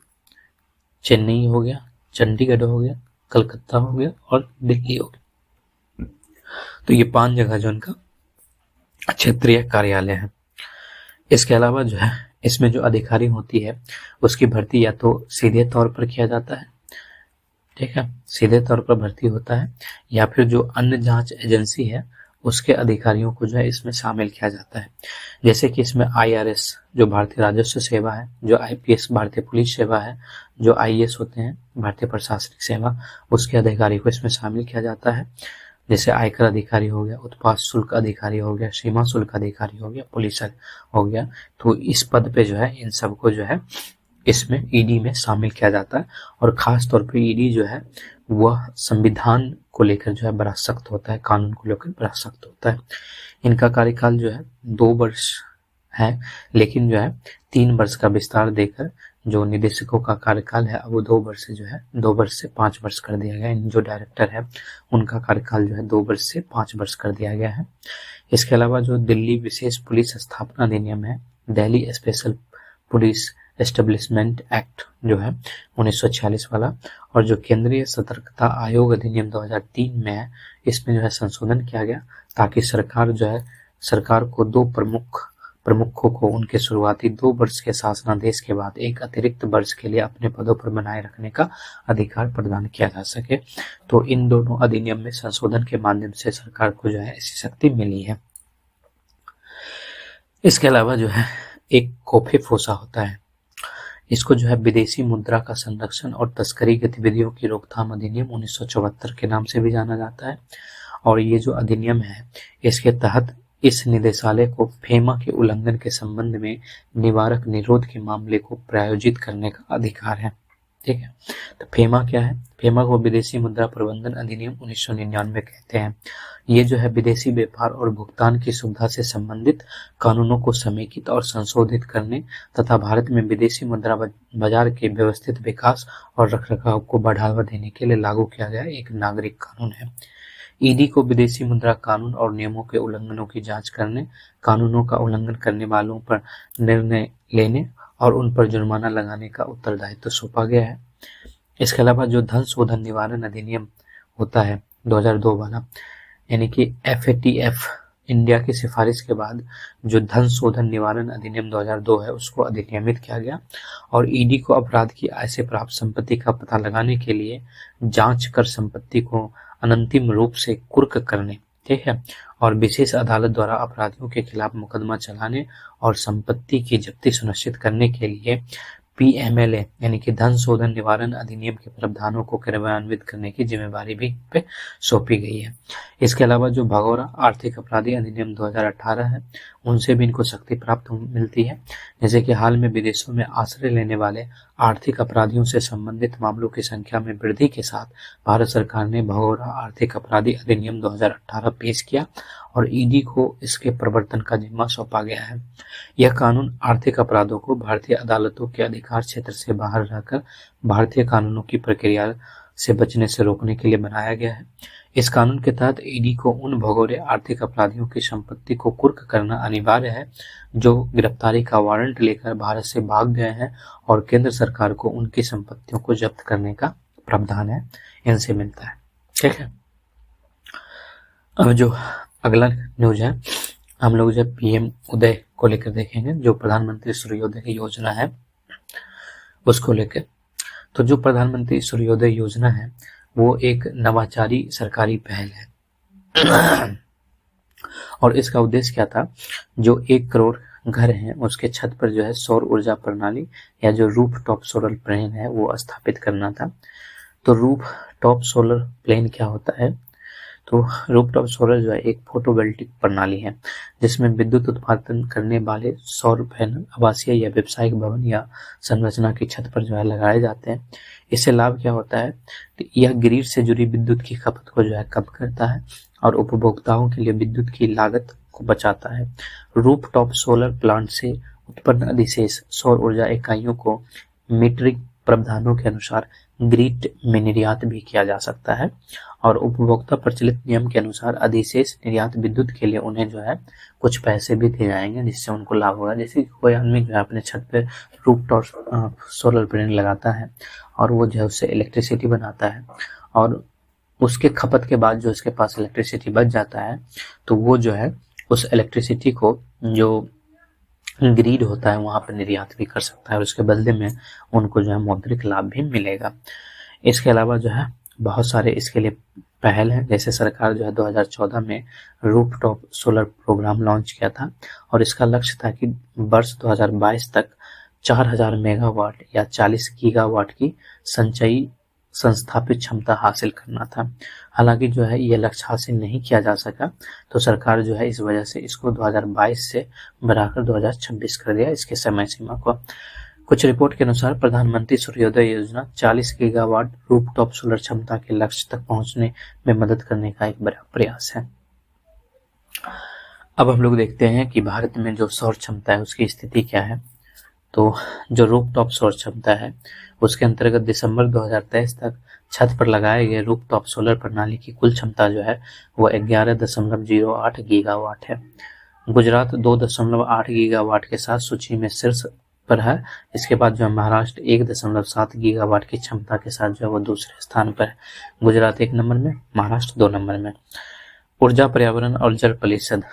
चेन्नई हो गया, चंडीगढ़ हो गया, कलकत्ता हो गया और दिल्ली हो गया। तो ये 5 जगह जो इनका क्षेत्रीय कार्यालय है। इसके अलावा जो है इसमें जो अधिकारी होती है उसकी भर्ती या तो सीधे तौर पर किया जाता है, ठीक है, सीधे तौर पर भर्ती होता है, या फिर जो अन्य जांच एजेंसी है उसके अधिकारियों को जो है इसमें शामिल किया जाता है। जैसे कि इसमें IRS जो भारतीय राजस्व सेवा है, जो IPS भारतीय पुलिस सेवा है, जो IAS होते हैं भारतीय प्रशासनिक सेवा, उसके अधिकारी को इसमें शामिल किया जाता है। जैसे आयकर अधिकारी हो गया, उत्पाद शुल्क अधिकारी हो गया, सीमा शुल्क अधिकारी हो गया, पुलिस हो गया। तो इस पद पे जो है इन सबको जो है इसमें ईडी में शामिल किया जाता है, और खास तौर पे ईडी जो है वह संविधान को लेकर जो है बड़ा सख्त होता है, कानून को लेकर बड़ा सख्त होता है। इनका कार्यकाल जो है 2 वर्ष है, लेकिन जो है 3 वर्ष का विस्तार देकर जो निदेशकों का कार्यकाल है वो 2 वर्ष से जो है 2 वर्ष से 5 वर्ष कर दिया गया है। जो डायरेक्टर है उनका कार्यकाल जो है 2 वर्ष से 5 वर्ष कर दिया गया है। इसके अलावा जो दिल्ली विशेष पुलिस स्थापना अधिनियम है, Delhi special police establishment act जो है 1946 वाला, और जो केंद्रीय सतर्कता आयोग अधिनियम 2003 में है, इसमें जो है संशोधन किया गया ताकि सरकार को दो प्रमुखों को उनके शुरुआती 2 वर्ष के शासनादेश के बाद एक अतिरिक्त वर्ष के लिए अपने पदों पर बनाए रखने का अधिकार प्रदान किया जा सके। तो इन दोनों अधिनियम में संशोधन के माध्यम से सरकार को जो है ऐसी शक्ति मिली है। इसके अलावा जो है एक कोफे फोसा होता है, इसको जो है विदेशी मुद्रा का संरक्षण और तस्करी गतिविधियों की रोकथाम अधिनियम 1974 के नाम से भी जाना जाता है। और ये जो अधिनियम है, इसके तहत इस निदेशालय को फेमा के उल्लंघन के संबंध में निवारक निरोध के मामले को प्रायोजित करने का अधिकार है। ठीक है, तो फेमा क्या है? फेमा को विदेशी मुद्रा प्रबंधन अधिनियम 1999 कहते हैं। ये जो है विदेशी व्यापार और भुगतान की सुविधा से संबंधित कानूनों को समेकित और संशोधित करने तथा भारत में विदेशी मुद्रा बाजार के व्यवस्थित विकास और रखरखाव को बढ़ावा देने के लिए लागू किया गया एक नागरिक कानून है। ईडी को विदेशी मुद्रा कानून और नियमों के उल्लंघनों की जांच करने, कानूनों का उल्लंघन करने वालों पर निर्णय लेने और उन पर जुर्माना लगाने का उत्तरदायित्व सौंपा गया है। इसके अलावा जो धन शोधन निवारण अधिनियम होता है 2002 वाला, यानी कि FATF इंडिया की सिफारिश के बाद जो धन शोधन निवारण अधिनियम 2002 है, उसको अधिनियमित किया गया और ईडी को अपराध की आय से प्राप्त संपत्ति का पता लगाने के लिए जांच कर संपत्ति को अनंतिम रूप से कुर्क करने, ठीक है, और विशेष अदालत द्वारा अपराधियों के खिलाफ मुकदमा चलाने और संपत्ति की जब्ती सुनिश्चित करने के लिए PMLA यानी कि धन शोधन निवारण अधिनियम के प्रावधानों को क्रियान्वित करने की जिम्मेदारी भी पे सौंपी गई है। इसके अलावा जो भगोड़ा आर्थिक अपराधी अधिनियम 2018 है, उनसे भी इनको शक्ति प्राप्त मिलती है। जैसे कि हाल में विदेशों में आश्रय लेने वाले आर्थिक अपराधियों से संबंधित मामलों की संख्या में वृद्धि के साथ भारत सरकार ने भगोड़ा आर्थिक अपराधी अधिनियम 2018 पेश किया और ईडी को इसके प्रवर्तन का जिम्मा सौंपा गया है। यह कानून आर्थिक अपराधों को भारतीय अदालतों के अधिकार क्षेत्र से बाहर रहकर भारतीय कानूनों की प्रक्रिया से बचने से रोकने के लिए बनाया गया है। इस कानून के तहत ईडी को उन भगोड़े आर्थिक अपराधियों की संपत्ति को कुर्क करना अनिवार्य है जो गिरफ्तारी का वारंट लेकर भारत से भाग गए हैं और केंद्र सरकार को उनकी संपत्तियों को जब्त करने का प्रावधान है, इनसे मिलता है। ठीक है, अब जो अगला न्यूज है, हम लोग जब PM उदय को लेकर देखेंगे, जो प्रधानमंत्री सूर्योदय की योजना है उसको लेकर। तो जो प्रधानमंत्री सूर्योदय योजना है वो एक नवाचारी सरकारी पहल है और इसका उद्देश्य क्या था? जो 1 करोड़ घर हैं उसके छत पर जो है सौर ऊर्जा प्रणाली या जो रूफ टॉप सोलर प्लेन है वो स्थापित करना था। तो रूफ टॉप सोलर प्लेन क्या होता है? तो रूफटॉप सोलर जो है एक फोटोवोल्टिक प्रणाली है जिसमें विद्युत उत्पादन करने वाले सौर पैनल आवासीय या व्यावसायिक भवन या संरचना की छत पर जो है लगाए जाते हैं। इससे लाभ क्या होता है? तो यह ग्रिड से जुड़ी विद्युत की खपत को जो है कम करता है और उपभोक्ताओं के लिए विद्युत की लागत को बचाता है। रूफटॉप सोलर प्लांट से उत्पन्न अधिशेष सौर ऊर्जा इकाइयों को मीटरिंग प्रावधानों के अनुसार ग्रिड में निर्यात भी किया जा सकता है और उपभोक्ता प्रचलित नियम के अनुसार अधिशेष निर्यात विद्युत के लिए उन्हें जो है कुछ पैसे भी दिए जाएंगे जिससे उनको लाभ होगा। जैसे कोई आदमी जो है अपने छत पे रूफटॉप सोलर पैनल लगाता है और वो जो है उससे इलेक्ट्रिसिटी बनाता है और उसके खपत के बाद जो इसके पास इलेक्ट्रिसिटी बच जाता है तो वो जो है उस इलेक्ट्रिसिटी को जो ग्रिड होता है वहां पर निर्यात भी कर सकता है और उसके बदले में उनको जो है मौद्रिक लाभ भी मिलेगा। इसके अलावा जो है बहुत सारे इसके लिए पहल है। जैसे सरकार जो है 2014 में रूफटॉप सोलर प्रोग्राम लॉन्च किया था और इसका लक्ष्य था कि वर्ष 2022 तक 4000 मेगावाट या 40 गीगावाट की संचयी संस्थापित क्षमता हासिल करना था। हालांकि जो है ये लक्ष्य हासिल नहीं किया जा सका तो सरकार जो है इस वजह से इसको 2022 से बढ़ाकर 2026 कर दिया इसके समय सीमा को। कुछ रिपोर्ट के अनुसार प्रधानमंत्री सूर्योदय योजना 40 गीगावाट रूफटॉप सोलर क्षमता के लक्ष्य तक पहुंचने में मदद करने का एक बड़ा प्रयास है। अब हम लोग देखते हैं कि भारत में जो सौर क्षमता है उसकी स्थिति क्या है। तो जो रूफटॉप सौर क्षमता है उसके अंतर्गत दिसंबर 2023 तक छत पर लगाए गए रूफटॉप सोलर प्रणाली की कुल क्षमता जो है वो 11.08 गीगावाट है। गुजरात 2.8 गीगावाट के साथ सूची में शीर्ष पर है। इसके बाद जो है महाराष्ट्र 1.7 गीगावाट की क्षमता के साथ जो है वो दूसरे स्थान पर है। गुजरात 1 नंबर में, महाराष्ट्र 2 नंबर में। ऊर्जा, पर्यावरण और जल परिषद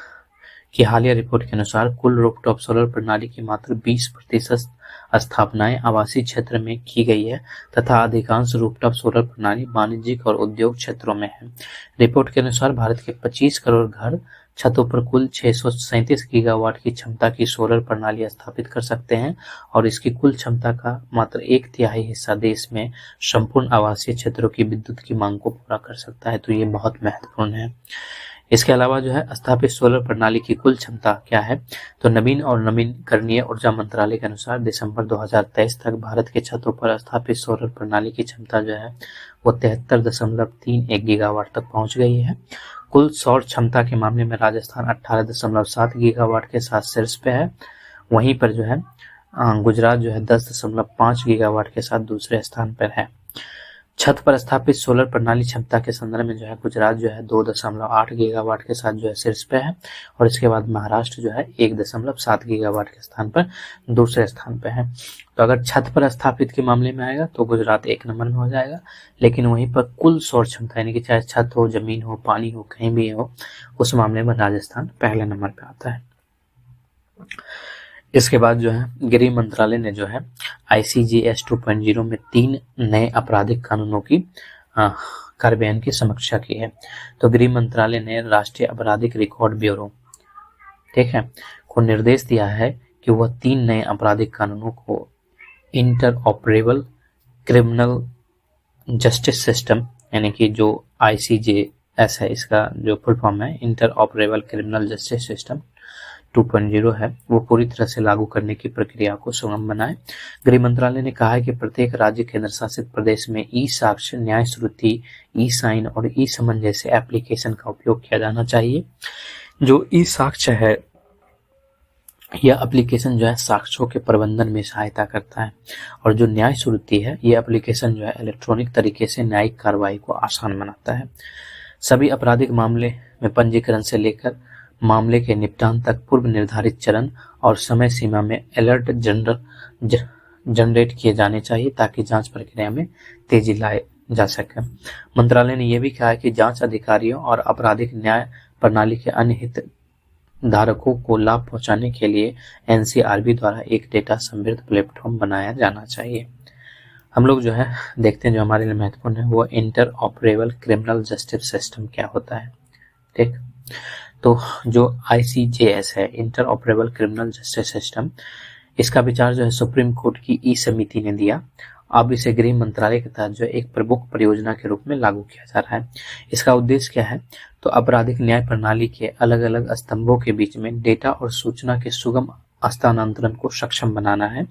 की हालिया रिपोर्ट के अनुसार कुल रूफटॉप सोलर प्रणाली की मात्र 20% स्थापनाएं आवासीय क्षेत्र में की गई है तथा अधिकांश रूफटॉप सोलर प्रणाली वाणिज्यिक और उद्योग क्षेत्रों में है। रिपोर्ट के अनुसार भारत के 25 करोड़ घर छतों पर कुल 637 गीगावाट की क्षमता की सोलर प्रणाली स्थापित कर सकते हैं और इसकी कुल क्षमता का मात्र 1/3 हिस्सा देश में संपूर्ण आवासीय क्षेत्रों की विद्युत की मांग को पूरा कर सकता है। तो ये बहुत महत्वपूर्ण है। इसके अलावा जो है स्थापित सोलर प्रणाली की कुल क्षमता क्या है, तो नवीन और नवीकरणीय ऊर्जा मंत्रालय के अनुसार दिसंबर 2023 तक भारत के छतों पर स्थापित सोलर प्रणाली की क्षमता जो है वो 73.31 गीगावाट तक पहुंच गई है। कुल सौर क्षमता के मामले में राजस्थान 18.7 गीगावाट के साथ शीर्ष पे है। वहीं पर जो है गुजरात जो है 10.5 गीगावाट के साथ दूसरे स्थान पर है। छत पर स्थापित सोलर प्रणाली क्षमता के संदर्भ में जो है गुजरात जो है 2.8 गीगावाट के साथ जो है शीर्ष पे है और इसके बाद महाराष्ट्र जो है 1.7 गीगावाट के स्थान पर दूसरे स्थान पे है। तो अगर छत पर स्थापित के मामले में आएगा तो गुजरात 1 नंबर में हो जाएगा, लेकिन वहीं पर कुल सौर क्षमता यानी कि चाहे छत हो, जमीन हो, पानी हो, कहीं भी हो, उस मामले में राजस्थान पहले नंबर पे आता है। इसके बाद जो है गृह मंत्रालय ने जो है ICJS 2.0 में 3 नए आपराधिक कानूनों की कार्यान्वयन की समीक्षा की है। तो गृह मंत्रालय ने राष्ट्रीय आपराधिक रिकॉर्ड ब्यूरो, ठीक है, को निर्देश दिया है कि वह 3 नए आपराधिक कानूनों को इंटरऑपरेबल क्रिमिनल जस्टिस सिस्टम यानी कि जो ICJS है, इसका जो फुल फॉर्म है इंटरऑपरेबल क्रिमिनल जस्टिस सिस्टम 2.0 है, वो पूरी तरह से लागू करने की प्रक्रिया को सुगम बनाए। गृह मंत्रालय ने कहा है कि प्रत्येक राज्य केंद्र शासित प्रदेश में ई साक्ष्य, न्याय श्रुति, ई साइन और ई समन जैसे एप्लीकेशन का उपयोग किया जाना चाहिए। जो ई साक्ष्य है यह एप्लीकेशन जो है साक्ष्यों के प्रबंधन में सहायता करता है और जो न्याय श्रुति है यह एप्लीकेशन जो है इलेक्ट्रॉनिक तरीके से न्यायिक कार्रवाई को आसान बनाता है। सभी आपराधिक मामले में पंजीकरण से लेकर मामले के निपटान तक पूर्व निर्धारित चरण और समय सीमा में अलर्ट जनरेट किए जाने चाहिए ताकि जांच प्रक्रिया में तेजी लाए जा सके। मंत्रालय ने यह भी कहा है कि जांच अधिकारियों और आपराधिक न्याय प्रणाली के अन्य हितधारकों को लाभ पहुंचाने के लिए NCRB द्वारा एक डेटा समृद्ध प्लेटफॉर्म बनाया जाना चाहिए। हम लोग जो है देखते हैं जो हमारे लिए महत्वपूर्ण है वो inter operable criminal justice system क्या होता है। ठीक, तो जो ICJS है inter operable criminal justice system, इसका विचार जो है सुप्रीम कोर्ट की ई समिति ने दिया। अब इसे गृह मंत्रालय के तहत जो है एक प्रमुख परियोजना के रूप में लागू किया जा रहा है। इसका उद्देश्य क्या है, तो आपराधिक न्याय प्रणाली के अलग अलग स्तंभों के बीच में डेटा और सूचना के सुगम हस्तांतरण को सक्षम बनाना है।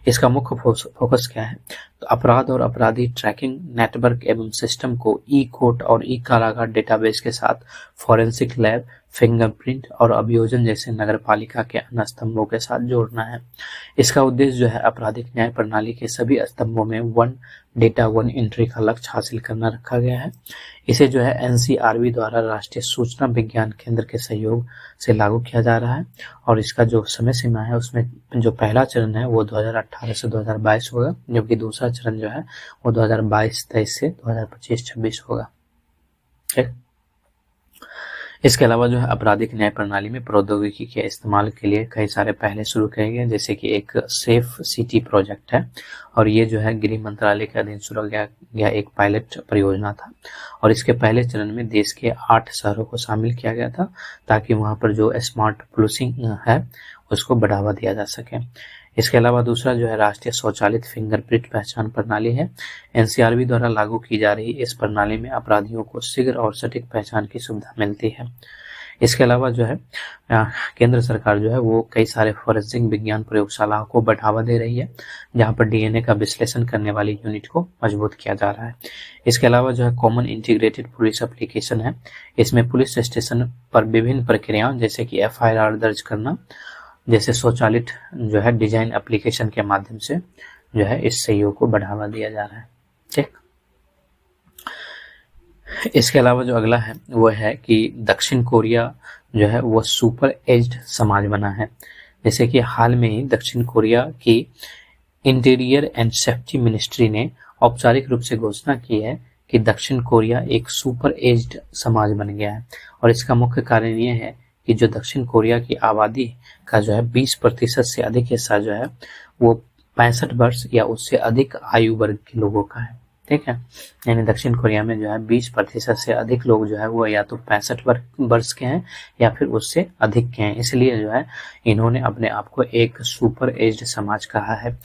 इसका मुख्य फोकस क्या है, तो अपराध और अपराधी ट्रैकिंग नेटवर्क एवं सिस्टम को ई कोर्ट और ई कारागार डेटाबेस के साथ फॉरेंसिक लैब, फिंगरप्रिंट और अभियोजन जैसे नगरपालिका के अन्य स्तंभों के साथ जोड़ना है। इसका उद्देश्य जो है आपराधिक न्याय प्रणाली के सभी स्तंभों में वन डेटा वन एंट्री का लक्ष्य हासिल करना रखा गया है। इसे जो है NCRB द्वारा राष्ट्रीय सूचना विज्ञान केंद्र के सहयोग से लागू किया जा रहा है और इसका जो समय सीमा है उसमें जो पहला चरण है वो 2018 से 2022 होगा, जबकि दूसरा चरण जो है वो 2022-23 से 2025-26 होगा। ठीक, इसके अलावा जो है आपराधिक न्याय प्रणाली में प्रौद्योगिकी के इस्तेमाल के लिए कई सारे पहले शुरू किए गए, जैसे कि एक सेफ सिटी प्रोजेक्ट है और ये जो है गृह मंत्रालय के अधीन शुरू किया गया एक पायलट परियोजना था और इसके पहले चरण में देश के 8 शहरों को शामिल किया गया था ताकि वहां पर जो स्मार्ट पुलिसिंग है उसको बढ़ावा दिया जा सके। इसके अलावा दूसरा जो है राष्ट्रीय स्वचालित फिंगरप्रिंट पहचान प्रणाली है। NCRB द्वारा लागू की जा रही इस प्रणाली में अपराधियों को शीघ्र और सटीक पहचान की सुविधा मिलती है। इसके अलावा जो है केंद्र सरकार जो है वो कई सारे फॉरेंसिक विज्ञान प्रयोगशालाओं को बढ़ावा दे रही है जहां पर DNA का विश्लेषण करने वाली यूनिट को मजबूत किया जा रहा है। इसके अलावा जो है कॉमन इंटीग्रेटेड पुलिस एप्लीकेशन है। इसमें पुलिस स्टेशन पर विभिन्न प्रक्रियाओं जैसे कि FIR दर्ज करना जैसे स्वचालित जो है डिजाइन एप्लीकेशन के माध्यम से जो है इस सहयोग को बढ़ावा दिया जा रहा है। ठीक, इसके अलावा जो अगला है वो है कि दक्षिण कोरिया जो है वो सुपर एज्ड समाज बना है। जैसे कि हाल में ही दक्षिण कोरिया की इंटीरियर एंड सेफ्टी मिनिस्ट्री ने औपचारिक रूप से घोषणा की है कि दक्षिण कोरिया एक सुपर एज्ड समाज बन गया है। और इसका मुख्य कारण ये है कि जो दक्षिण कोरिया की आबादी का जो है 20% से अधिक हिस्सा जो है वो 65 वर्ष या उससे अधिक आयु वर्ग के लोगों का है। ठीक है, यानी दक्षिण कोरिया में जो है 20% से अधिक लोग जो है वो या तो 65 वर्ष के हैं या फिर उससे अधिक के हैं। इसलिए जो है इन्होंने अपने आप को एक सुपर एज्ड समाज कहा है।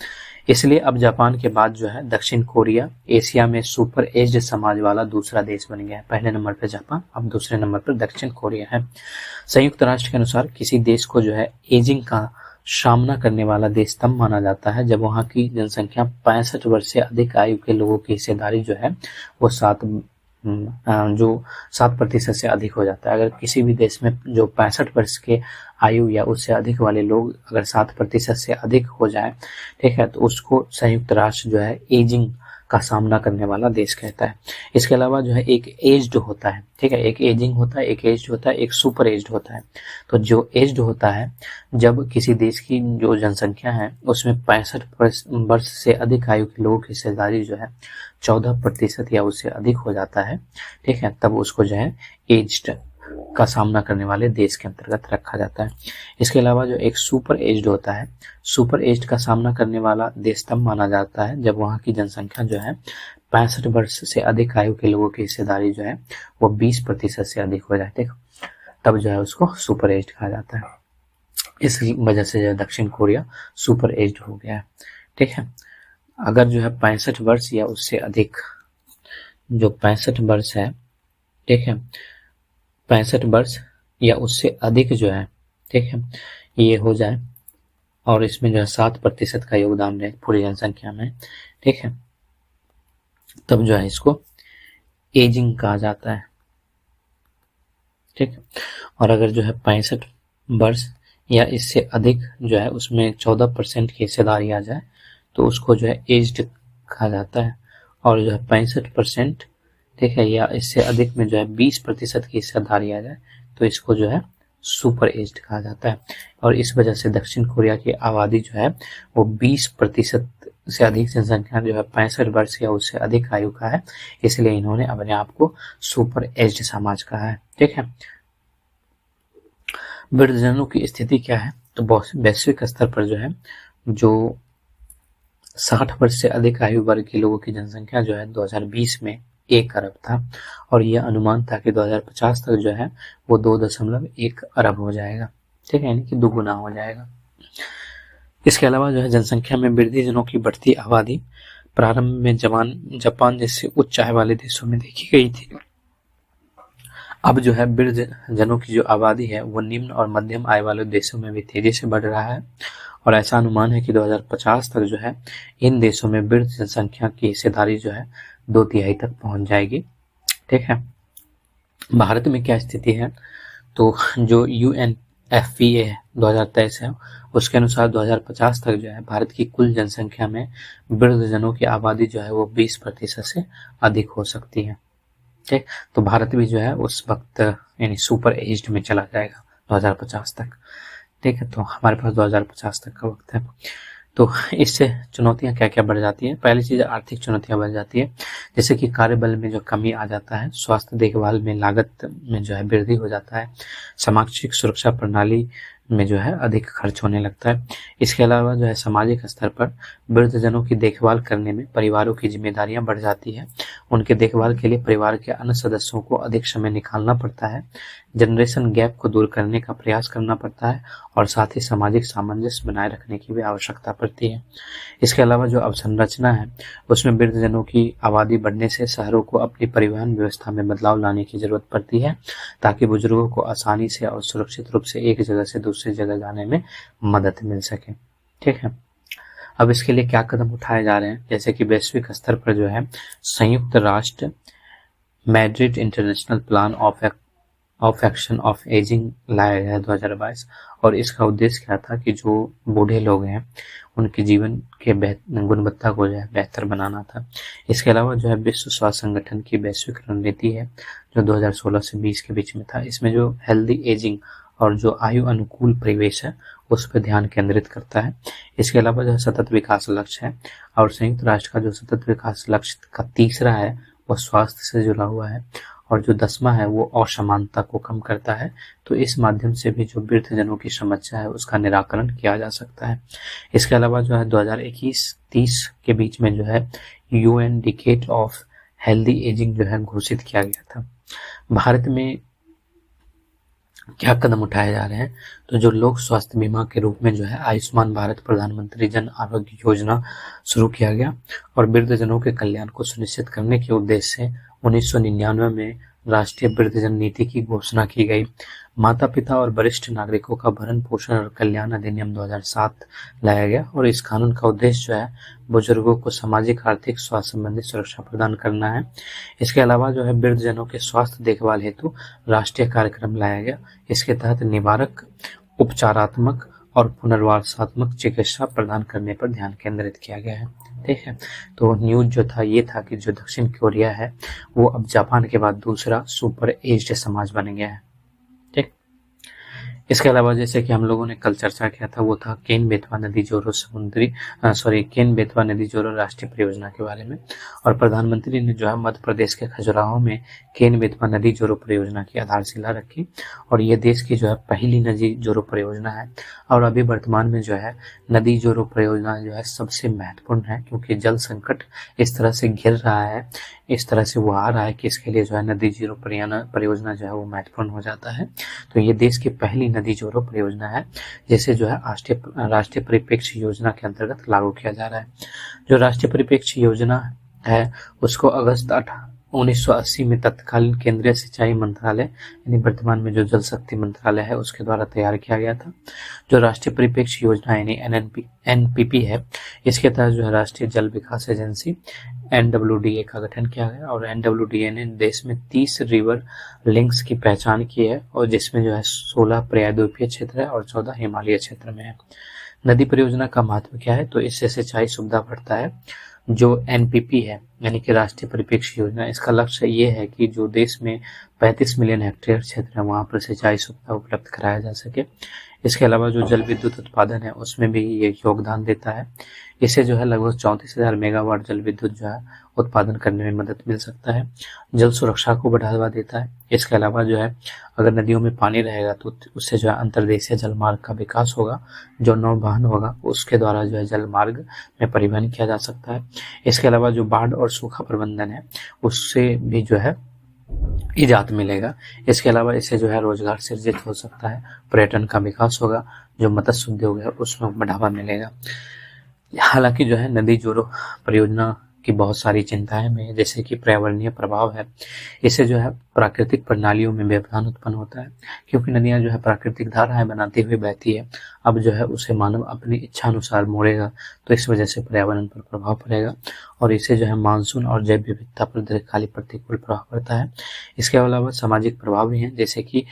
इसलिए अब जापान के बाद जो है दक्षिण कोरिया एशिया में सुपर एज्ड समाज वाला दूसरा देश बन गया है। पहले नंबर पर जापान, अब दूसरे नंबर पर दक्षिण कोरिया है। संयुक्त राष्ट्र के अनुसार किसी देश को जो है एजिंग का सामना करने वाला देश तब माना जाता है जब वहां की जनसंख्या 65 वर्ष से अधिक आयु के लोगों की हिस्सेदारी जो है वो 7% से अधिक हो जाता है। अगर किसी भी देश में जो 65 वर्ष के आयु या उससे अधिक वाले लोग अगर 7% से अधिक हो जाए, ठीक है, तो उसको संयुक्त राष्ट्र जो है एजिंग का सामना करने वाला देश कहता है। इसके अलावा जो है एक एज्ड होता है, ठीक है, एक एजिंग होता है, एक एज्ड होता है, एक सुपर एज्ड होता है। तो जो एज्ड होता है जब किसी देश की जो जनसंख्या है उसमें 65 वर्ष से अधिक आयु के लोगों की हिस्सेदारी जो है 14% या उससे अधिक हो जाता है, ठीक है, तब उसको जो है एज्ड का सामना करने वाले देश के अंतर्गत रखा जाता है। इसके अलावा जो एक सुपर एज्ड होता है, सुपर एज्ड का सामना करने वाला देश तब माना जाता है जब वहां की जनसंख्या जो है 65 वर्ष से अधिक आयु के लोगों की हिस्सेदारी जो है वो 20% से अधिक हो जाए, ठीक, तब जो है उसको सुपर एज्ड कहा जाता है। इस वजह से जो है दक्षिण कोरिया सुपर एज्ड हो गया है। ठीक है, अगर जो है 65 वर्ष या उससे अधिक, जो 65 वर्ष है, ठीक है, 65 वर्ष या उससे अधिक जो है, ठीक है, ये हो जाए और इसमें जो है 7% का योगदान रहे पूरी जनसंख्या में, ठीक है, तब जो है इसको एजिंग कहा जाता है। ठीक है, और अगर जो है 65 वर्ष या इससे अधिक जो है उसमें 14% की हिस्सेदारी आ जाए तो उसको जो है एज्ड कहा जाता है। और जो है 65%, ठीक है, या इससे अधिक में जो है 20% की हिस्सेदारी आ जाए तो इसको जो है सुपर एज्ड कहा जाता है। और इस वजह से दक्षिण कोरिया की आबादी जो है वो 20% से अधिक जनसंख्या जो है 65 वर्ष या उससे अधिक आयु का है, इसलिए इन्होंने अपने आप को सुपर एज्ड समाज कहा है। ठीक है, वृद्धजनों की स्थिति क्या है, तो वैश्विक स्तर पर जो है जो 60 वर्ष से अधिक आयु वर्ग के लोगों की जनसंख्या जो है 2020 में 1 अरब था और यह अनुमान था कि 2050 तक जो है वो 2.1 अरब हो जाएगा। ठीक है, यानी कि दुगुना हो जाएगा। इसके अलावा जो है जनसंख्या में वृद्धिजनों की बढ़ती आबादी प्रारंभ में जापान जैसे उच्च आय वाले देशों में देखी गई थी। अब जो है वृद्धजनों की जो आबादी है वो निम्न और मध्यम आय वाले देशों में भी तेजी से बढ़ रहा है और ऐसा अनुमान है कि 2050 तक जो है इन देशों में वृद्ध जनसंख्या की हिस्सेदारी जो है 2/3 तक पहुंच जाएगी। ठीक है, भारत में क्या स्थिति है, तो जो UNFPA 2023 है उसके अनुसार 2050 तक जो है भारत की कुल जनसंख्या में वृद्धजनों की आबादी जो है वो 20% से अधिक हो सकती है। ठीक, तो भारत भी जो है उस वक्त यानी सुपर एज्ड में चला जाएगा 2050 तक। ठीक है, तो हमारे पास 2050 तक का वक्त है। तो इससे चुनौतियां क्या क्या बढ़ जाती है। पहली चीज आर्थिक चुनौतियां बढ़ जाती है, जैसे कि कार्यबल में जो कमी आ जाता है, स्वास्थ्य देखभाल में लागत में जो है वृद्धि हो जाता है, सामाजिक सुरक्षा प्रणाली में जो है अधिक खर्च होने लगता है। इसके अलावा जो है सामाजिक स्तर पर वृद्धजनों की देखभाल करने में परिवारों की जिम्मेदारियां बढ़ जाती है। उनके देखभाल के लिए परिवार के अन्य सदस्यों को अधिक समय निकालना पड़ता है, जनरेशन गैप को दूर करने का प्रयास करना पड़ता है और साथ ही सामाजिक सामंजस्य बनाए रखने की भी आवश्यकता पड़ती है। इसके अलावा जो अवसंरचना है उसमें वृद्धजनों की आबादी बढ़ने से शहरों को अपनी परिवहन व्यवस्था में बदलाव लाने की जरूरत पड़ती है ताकि बुजुर्गों को आसानी से और सुरक्षित रूप से एक जगह से दूसरी जगह जाने में मदद मिल सके। ठीक है, अब इसके लिए क्या कदम उठाए जा रहे हैं, जैसे कि वैश्विक स्तर पर जो है संयुक्त राष्ट्र Madrid international plan of action of ageing लाया गया है 2022 और इसका उद्देश्य क्या था कि जो बूढ़े लोग हैं उनके जीवन के गुणवत्ता को जो है बेहतर बनाना था। इसके अलावा जो है विश्व स्वास्थ्य संगठन की वैश्विक रणनीति है जो 2016 से 20 के बीच में था, इसमें जो हेल्दी एजिंग और जो आयु अनुकूल परिवेश है उस पर ध्यान केंद्रित करता है। इसके अलावा जो सतत विकास लक्ष्य है, और संयुक्त राष्ट्र का जो सतत विकास लक्ष्य का तीसरा है वो स्वास्थ्य से जुड़ा हुआ है, और जो 10वां है वो असमानता को कम करता है। तो इस माध्यम से भी जो वृद्धजनों की समस्या है उसका निराकरण किया जा सकता है। इसके अलावा जो है 2021-30 के बीच में जो है UN decade of healthy ageing जो है घोषित किया गया था। भारत में क्या कदम उठाए जा रहे हैं, तो जो लोक स्वास्थ्य बीमा के रूप में जो है आयुष्मान भारत प्रधानमंत्री जन आरोग्य योजना शुरू किया गया, और वृद्धजनों के कल्याण को सुनिश्चित करने के उद्देश्य से 1999 में राष्ट्रीय वृद्धजन नीति की घोषणा की गई। माता पिता और वरिष्ठ नागरिकों का भरण पोषण और कल्याण अधिनियम 2007 लाया गया, और इस कानून का उद्देश्य जो है बुजुर्गों को सामाजिक आर्थिक स्वास्थ्य संबंधी सुरक्षा प्रदान करना है। इसके अलावा जो है वृद्धजनों के स्वास्थ्य देखभाल हेतु राष्ट्रीय कार्यक्रम लाया गया। इसके तहत निवारक, उपचारात्मक और पुनर्वासात्मक चिकित्सा प्रदान करने पर ध्यान केंद्रित किया गया है। ठीक है, तो न्यूज जो था ये था कि जो दक्षिण कोरिया है वो अब जापान के बाद दूसरा सुपर एज्ड समाज बन गया है। ठीक, इसके अलावा जैसे कि हम लोगों ने कल चर्चा किया था वो था केन बेतवा नदी जोरो केन बेतवा नदी जोरो राष्ट्रीय परियोजना के बारे में, और प्रधानमंत्री ने जो है मध्य प्रदेश के खजुराहो में केन बेतवा नदी जोरो परियोजना की आधारशिला रखी, और ये देश की जो है पहली नदी जोरो परियोजना है। और अभी वर्तमान में जो है नदी जोरो परियोजना जो है सबसे महत्वपूर्ण है, क्योंकि जल संकट इस तरह से घिर रहा है, इस तरह से वो आ रहा है कि इसके लिए जो है नदी जोरो परियोजना जो है वो महत्वपूर्ण हो जाता है। तो ये देश की पहली नदी जोरो परियोजना है जिसे जो है राष्ट्रीय परिप्रेक्ष्य योजना के अंतर्गत लागू किया जा रहा है। जो राष्ट्रीय परिप्रेक्ष्य योजना है उसको अगस्त 1980 में तत्कालीन केंद्रीय सिंचाई मंत्रालय यानी वर्तमान में जो जल शक्ति मंत्रालय है उसके द्वारा तैयार किया गया था। जो राष्ट्रीय परिप्रेक्ष्य योजना यानी NPP है, इसके तहत जो है राष्ट्रीय जल विकास एजेंसी NWDA का गठन किया गया, और NWDA ने देश में 30 रिवर लिंक्स की पहचान की है, और जिसमें जो है 16 प्रायद्वीपीय क्षेत्र है और 14 हिमालय क्षेत्र में है। नदी परियोजना का महत्व क्या है, तो इससे सिंचाई सुविधा बढ़ता है। जो NPP है यानी कि राष्ट्रीय परिप्रेक्ष्य योजना, इसका लक्ष्य ये है कि जो देश में 35 मिलियन हेक्टेयर क्षेत्र है वहां पर सिंचाई सुविधा उपलब्ध कराया जा सके। इसके अलावा जो जल विद्युत उत्पादन है उसमें भी ये योगदान देता है। इससे जो है लगभग 34,000 मेगावाट जल विद्युत जो है उत्पादन करने में मदद मिल सकता है। जल सुरक्षा को बढ़ावा देता है। इसके अलावा जो है अगर नदियों में पानी रहेगा तो उससे जो है अंतर्देशीय जल मार्ग का विकास होगा, जो नौवहन होगा उसके द्वारा जो है जल मार्ग में परिवहन किया जा सकता है। इसके अलावा जो बाढ़ और सूखा प्रबंधन है उससे भी जो है इजात मिलेगा। इसके अलावा इससे जो है रोजगार सृजित हो सकता है, पर्यटन का विकास होगा, जो मत्स्य उद्योग है उसमें बढ़ावा मिलेगा। हालांकि जो है नदी जोड़ो परियोजना की बहुत सारी चिंताएं में, जैसे कि पर्यावरणीय प्रभाव है, इससे जो है प्राकृतिक प्रणालियों में व्यवधान उत्पन्न होता है, क्योंकि नदियां जो है प्राकृतिक धाराएं बनाती हुई बहती है। अब जो है उसे मानव अपनी इच्छा अनुसार मोड़ेगा तो इस वजह से पर्यावरण पर प्रभाव पड़ेगा, और इससे जो है मानसून और जैव विविधता पर दीर्घकालिक प्रतिकूल प्रभाव पड़ता है। इसके अलावा सामाजिक प्रभाव भी हैं, जैसे कि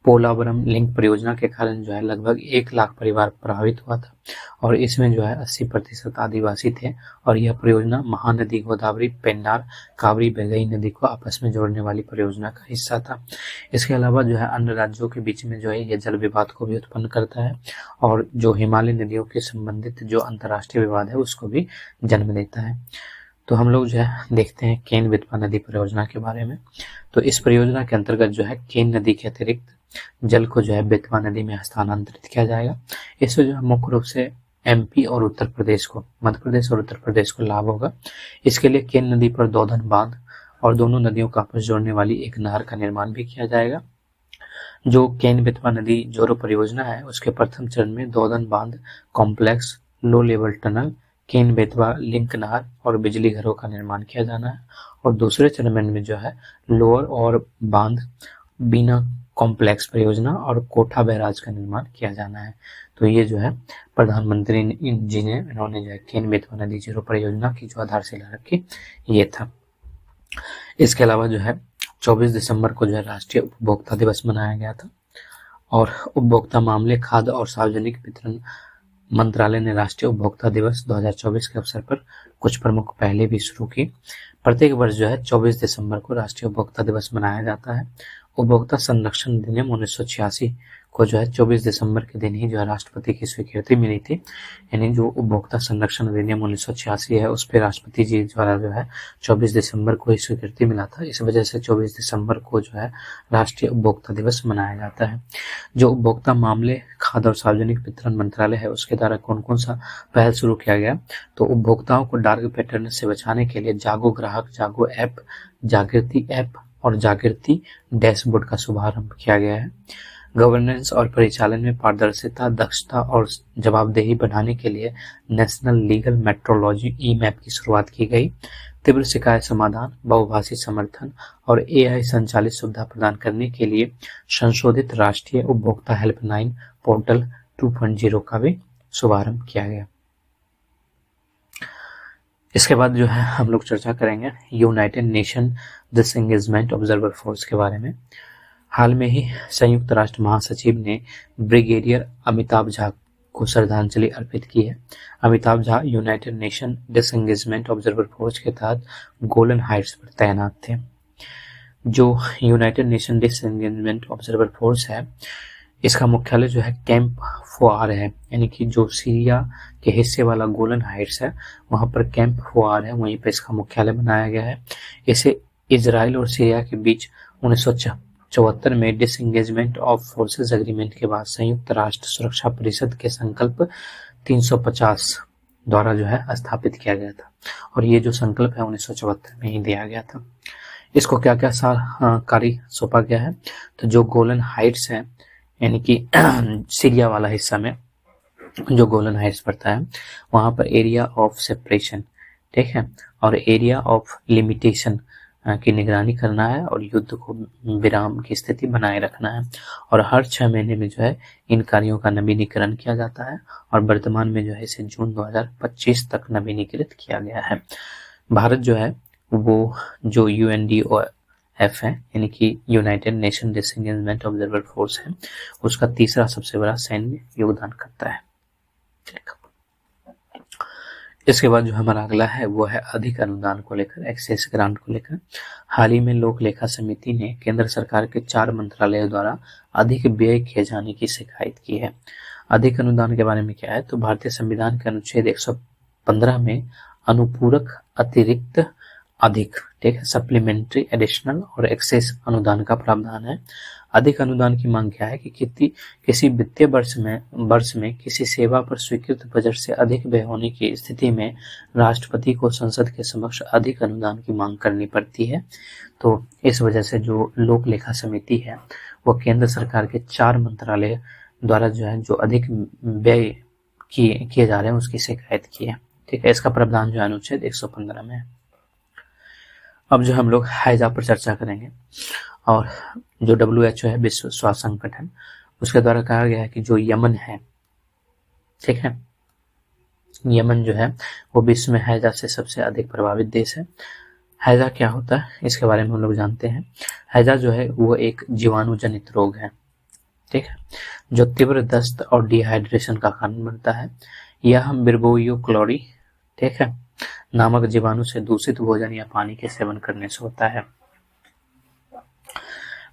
पोलावरम लिंक परियोजना के कारण जो है लगभग 1 लाख परिवार प्रभावित हुआ था, और इसमें जो है 80% आदिवासी थे, और यह परियोजना महानदी गोदावरी, पेन्नार, कावरी, बेगई नदी को आपस में जोड़ने वाली परियोजना का हिस्सा था। इसके अलावा जो है अन्य राज्यों के बीच में जो है यह जल विवाद को भी उत्पन्न करता है, और जो हिमालय नदियों के संबंधित जो अंतर्राष्ट्रीय विवाद है उसको भी जन्म देता है। तो हम लोग जो है देखते हैं केन बेतवा नदी परियोजना के बारे में। तो इस परियोजना के अंतर्गत जो है केन नदी के अतिरिक्त जल को जो है बेतवा नदी में हस्तांतरित किया जाएगा। इससे जो है मुख्य रूप से MP और उत्तर प्रदेश को, मध्य प्रदेश और उत्तर प्रदेश को लाभ होगा। इसके लिए केन नदी पर दोधन बांध और दोनों नदियों को आपस जोड़ने वाली एक नहर का निर्माण भी किया जाएगा। जो केन बेतवा नदी जोड़ो परियोजना है उसके प्रथम चरण में दोधन बांध complex, low level tunnel, Ken Betwa link नहर और बिजली घरों का निर्माण किया जाना है, और दूसरे चरण में जो है लोअर और बांध, बीना कॉम्प्लेक्स परियोजना और कोठा बैराज का निर्माण किया जाना है। तो ये जो है प्रधानमंत्री जी ने इन्होंने जो है केन बेतवा नदी जोड़ो परियोजना की जो आधारशिला रखी ये था। इसके अलावा जो है 24 दिसंबर को जो है राष्ट्रीय उपभोक्ता दिवस मनाया गया था, और उपभोक्ता मामले, खाद्य और सार्वजनिक वितरण मंत्रालय ने राष्ट्रीय उपभोक्ता दिवस 2024 के अवसर पर कुछ प्रमुख पहले भी शुरू की। प्रत्येक वर्ष जो है 24 दिसंबर को राष्ट्रीय उपभोक्ता दिवस मनाया जाता है। उपभोक्ता संरक्षण अधिनियम 1986 को जो है 24 दिसंबर के दिन ही जो है राष्ट्रपति की स्वीकृति मिली थी। यानी जो उपभोक्ता संरक्षण अधिनियम 1986 है उस पर राष्ट्रपति जी द्वारा जो है 24 दिसंबर को ही स्वीकृति मिला था। इस वजह से 24 दिसंबर को जो है राष्ट्रीय उपभोक्ता दिवस मनाया जाता है। जो उपभोक्ता मामले, खाद्य और सार्वजनिक वितरण मंत्रालय है उसके द्वारा कौन कौन सा पहल शुरू किया गया, तो उपभोक्ताओं को डार्क पैटर्न से बचाने के लिए जागो ग्राहक, जागो ऐप, जागृति ऐप और जागृति डैशबोर्ड का शुभारंभ किया गया है। गवर्नेंस और परिचालन में पारदर्शिता, दक्षता और जवाबदेही बढ़ाने के लिए नेशनल लीगल मेट्रोलॉजी ई मैप की शुरुआत की गई। तीव्र शिकायत समाधान, बहुभाषी समर्थन और एआई संचालित सुविधा प्रदान करने के लिए संशोधित राष्ट्रीय उपभोक्ता हेल्पलाइन पोर्टल 2.0 का भी शुभारंभ किया गया। इसके बाद जो है हम लोग चर्चा करेंगे United nation disengagement observer force के बारे में। हाल में ही संयुक्त राष्ट्र महासचिव ने ब्रिगेडियर अमिताभ झा को श्रद्धांजलि अर्पित की है। Amitabh Jha United nation disengagement observer force के तहत गोलन हाइट्स पर तैनात थे। जो United nation disengagement observer force है इसका मुख्यालय जो है कैंप फुआर है, यानी कि जो सीरिया के हिस्से वाला गोलन हाइट्स है वहां पर कैंप फुआर है, वहीं पर इसका मुख्यालय बनाया गया है। इसे इजराइल और सीरिया के बीच 1974 में डिसएंगेजमेंट ऑफ फोर्सेस एग्रीमेंट के बाद संयुक्त राष्ट्र सुरक्षा परिषद के संकल्प 350 द्वारा जो है स्थापित किया गया था और ये जो संकल्प है 1974 में ही दिया गया था। इसको क्या क्या कार्य सौंपा गया है, तो जो गोलन हाइट्स है यानी कि सीरिया वाला हिस्सा में जो गोलन हाइट्स पड़ता है वहां पर एरिया ऑफ सेपरेशन, ठीक है, और एरिया ऑफ लिमिटेशन की निगरानी करना है और युद्ध को विराम की स्थिति बनाए रखना है। और हर 6 महीने में जो है इन कार्यों का नवीनीकरण किया जाता है और वर्तमान में जो है इसे जून 2025 तक नवीनीकृत किया गया है। भारत जो है वो जो UNDOF है यानी कि United nation disengagement observer force है उसका तीसरा सबसे बड़ा सैन्य योगदान करता है। इसके बाद जो हमारा अगला है वो है अधिक अनुदान को लेकर, एक्सेस ग्रांट को लेकर। हाल ही में लोक लेखा समिति ने केंद्र सरकार के 4 मंत्रालयों द्वारा अधिक व्यय किए जाने की शिकायत की है। अधिक अनुदान के बारे में क्या है, तो भारतीय संविधान के अनुच्छेद 115 में अनुपूरक, अतिरिक्त, अधिक, ठीक है, सप्लीमेंट्री, एडिशनल और एक्सेस अनुदान का प्रावधान है। अधिक अनुदान की मांग क्या है कि किसी वित्तीय वर्ष में किसी सेवा पर स्वीकृत बजट से अधिक व्यय होने की स्थिति में राष्ट्रपति को संसद के समक्ष अधिक अनुदान की मांग करनी पड़ती है। तो इस वजह से जो लोक लेखा समिति है वो केंद्र सरकार के 4 मंत्रालय द्वारा जो है जो अधिक व्यय किए जा रहे हैं उसकी शिकायत की है, ठीक है। इसका प्रावधान जो है अनुच्छेद 115 में है। अब जो हम लोग हैजा पर चर्चा करेंगे और जो WHO है विश्व स्वास्थ्य संगठन उसके द्वारा कहा गया है कि जो यमन है, ठीक है, यमन जो है वो विश्व में हैजा से सबसे अधिक प्रभावित देश है। हैजा क्या होता है इसके बारे में हम लोग जानते हैं। हैजा जो है वो एक जीवाणु जनित रोग है, ठीक है, जो तीव्र दस्त और डिहाइड्रेशन का कारण बनता है। यह विर्बोइयो क्लोरी, ठीक है, नामक जीवाणु से दूषित भोजन या पानी के सेवन करने से होता है।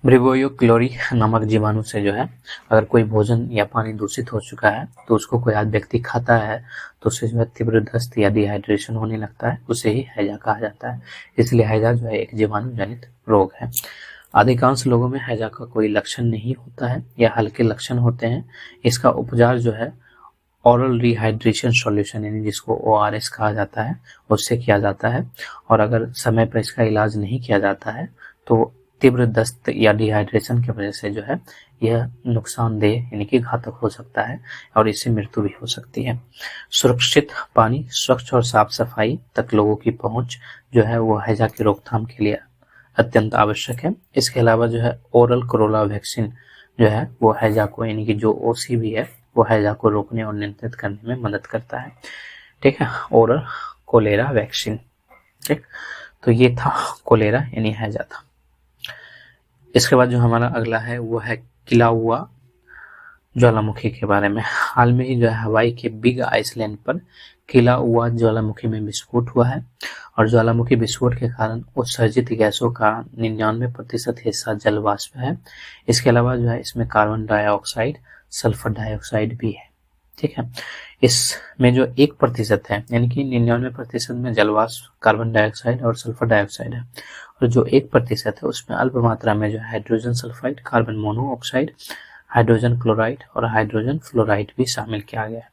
ब्रिवोयो क्लोरी नामक जीवाणु से जो है अगर कोई भोजन या पानी दूषित हो चुका है तो उसको कोई आदमी व्यक्ति खाता है तो उससे जो है तीव्र दस्त या डिहाइड्रेशन होने लगता है, उसे ही हैजा कहा जाता है। इसलिए हैजा जो है एक जीवाणु जनित रोग है। अधिकांश लोगों में हैजा का कोई लक्षण नहीं होता है या हल्के लक्षण होते हैं। इसका उपचार जो है ओरल रिहाइड्रेशन सॉल्यूशन यानी जिसको ORS कहा जाता है उससे किया जाता है। और अगर समय पर इसका इलाज नहीं किया जाता है तो तीव्र दस्त या डिहाइड्रेशन की वजह से जो है यह नुकसानदेह यानी कि घातक हो सकता है और इससे मृत्यु भी हो सकती है। सुरक्षित पानी, स्वच्छ और साफ सफाई तक लोगों की पहुंच जो है वो हैजा की रोकथाम के लिए अत्यंत आवश्यक है। इसके अलावा जो है ओरल कोरोना वैक्सीन जो है वो हैजा को यानी कि जो OCV है वो हैजा को रोकने और नियंत्रित करने में मदद करता है, ठीक है, ओरल कोलेरा वैक्सीन, ठीक। तो ये था कोलेरा यानी हैजा था। इसके बाद जो हमारा अगला है वो है किलाउआ ज्वालामुखी के बारे में। हाल में ही जो है हवाई के बिग आइसलैंड पर किला हुआ ज्वालामुखी में विस्फोट हुआ है और ज्वालामुखी विस्फोट के कारण उत्सर्जित गैसों का 99% हिस्सा जल वाष्प है। इसके अलावा जो है इसमें कार्बन डाइऑक्साइड, सल्फर डाइऑक्साइड भी है। ठीक है, इसमें जो 1% है यानी कि 99% में जल वाष्प, कार्बन डाइऑक्साइड और सल्फर डाइऑक्साइड है, और जो 1% है उसमें अल्प मात्रा में जो hydrogen sulphide, carbon monoxide, hydrogen chloride और हाइड्रोजन फ्लोराइड भी शामिल किया गया है।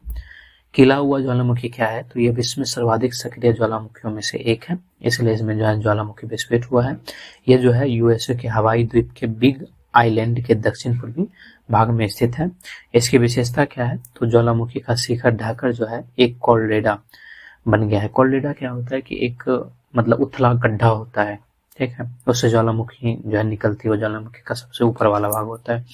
किला हुआ ज्वालामुखी क्या है? तो ये विश्व में सर्वाधिक सक्रिय ज्वालामुखियों में से एक है, इसलिए इसमें जो है ज्वालामुखी विस्फोट हुआ है। ये जो है यूएसए के हवाई द्वीप के बिग आइलैंड के दक्षिण पूर्वी भाग में स्थित है। इसकी विशेषता क्या है? तो ज्वालामुखी का शिखर ढाकर जो है एक कॉलरेडा बन गया है। कॉलरेडा क्या होता है कि एक मतलब उथला गड्ढा होता है, ठीक है, उससे ज्वालामुखी जो है निकलती है, वो ज्वालामुखी का सबसे ऊपर वाला भाग होता है।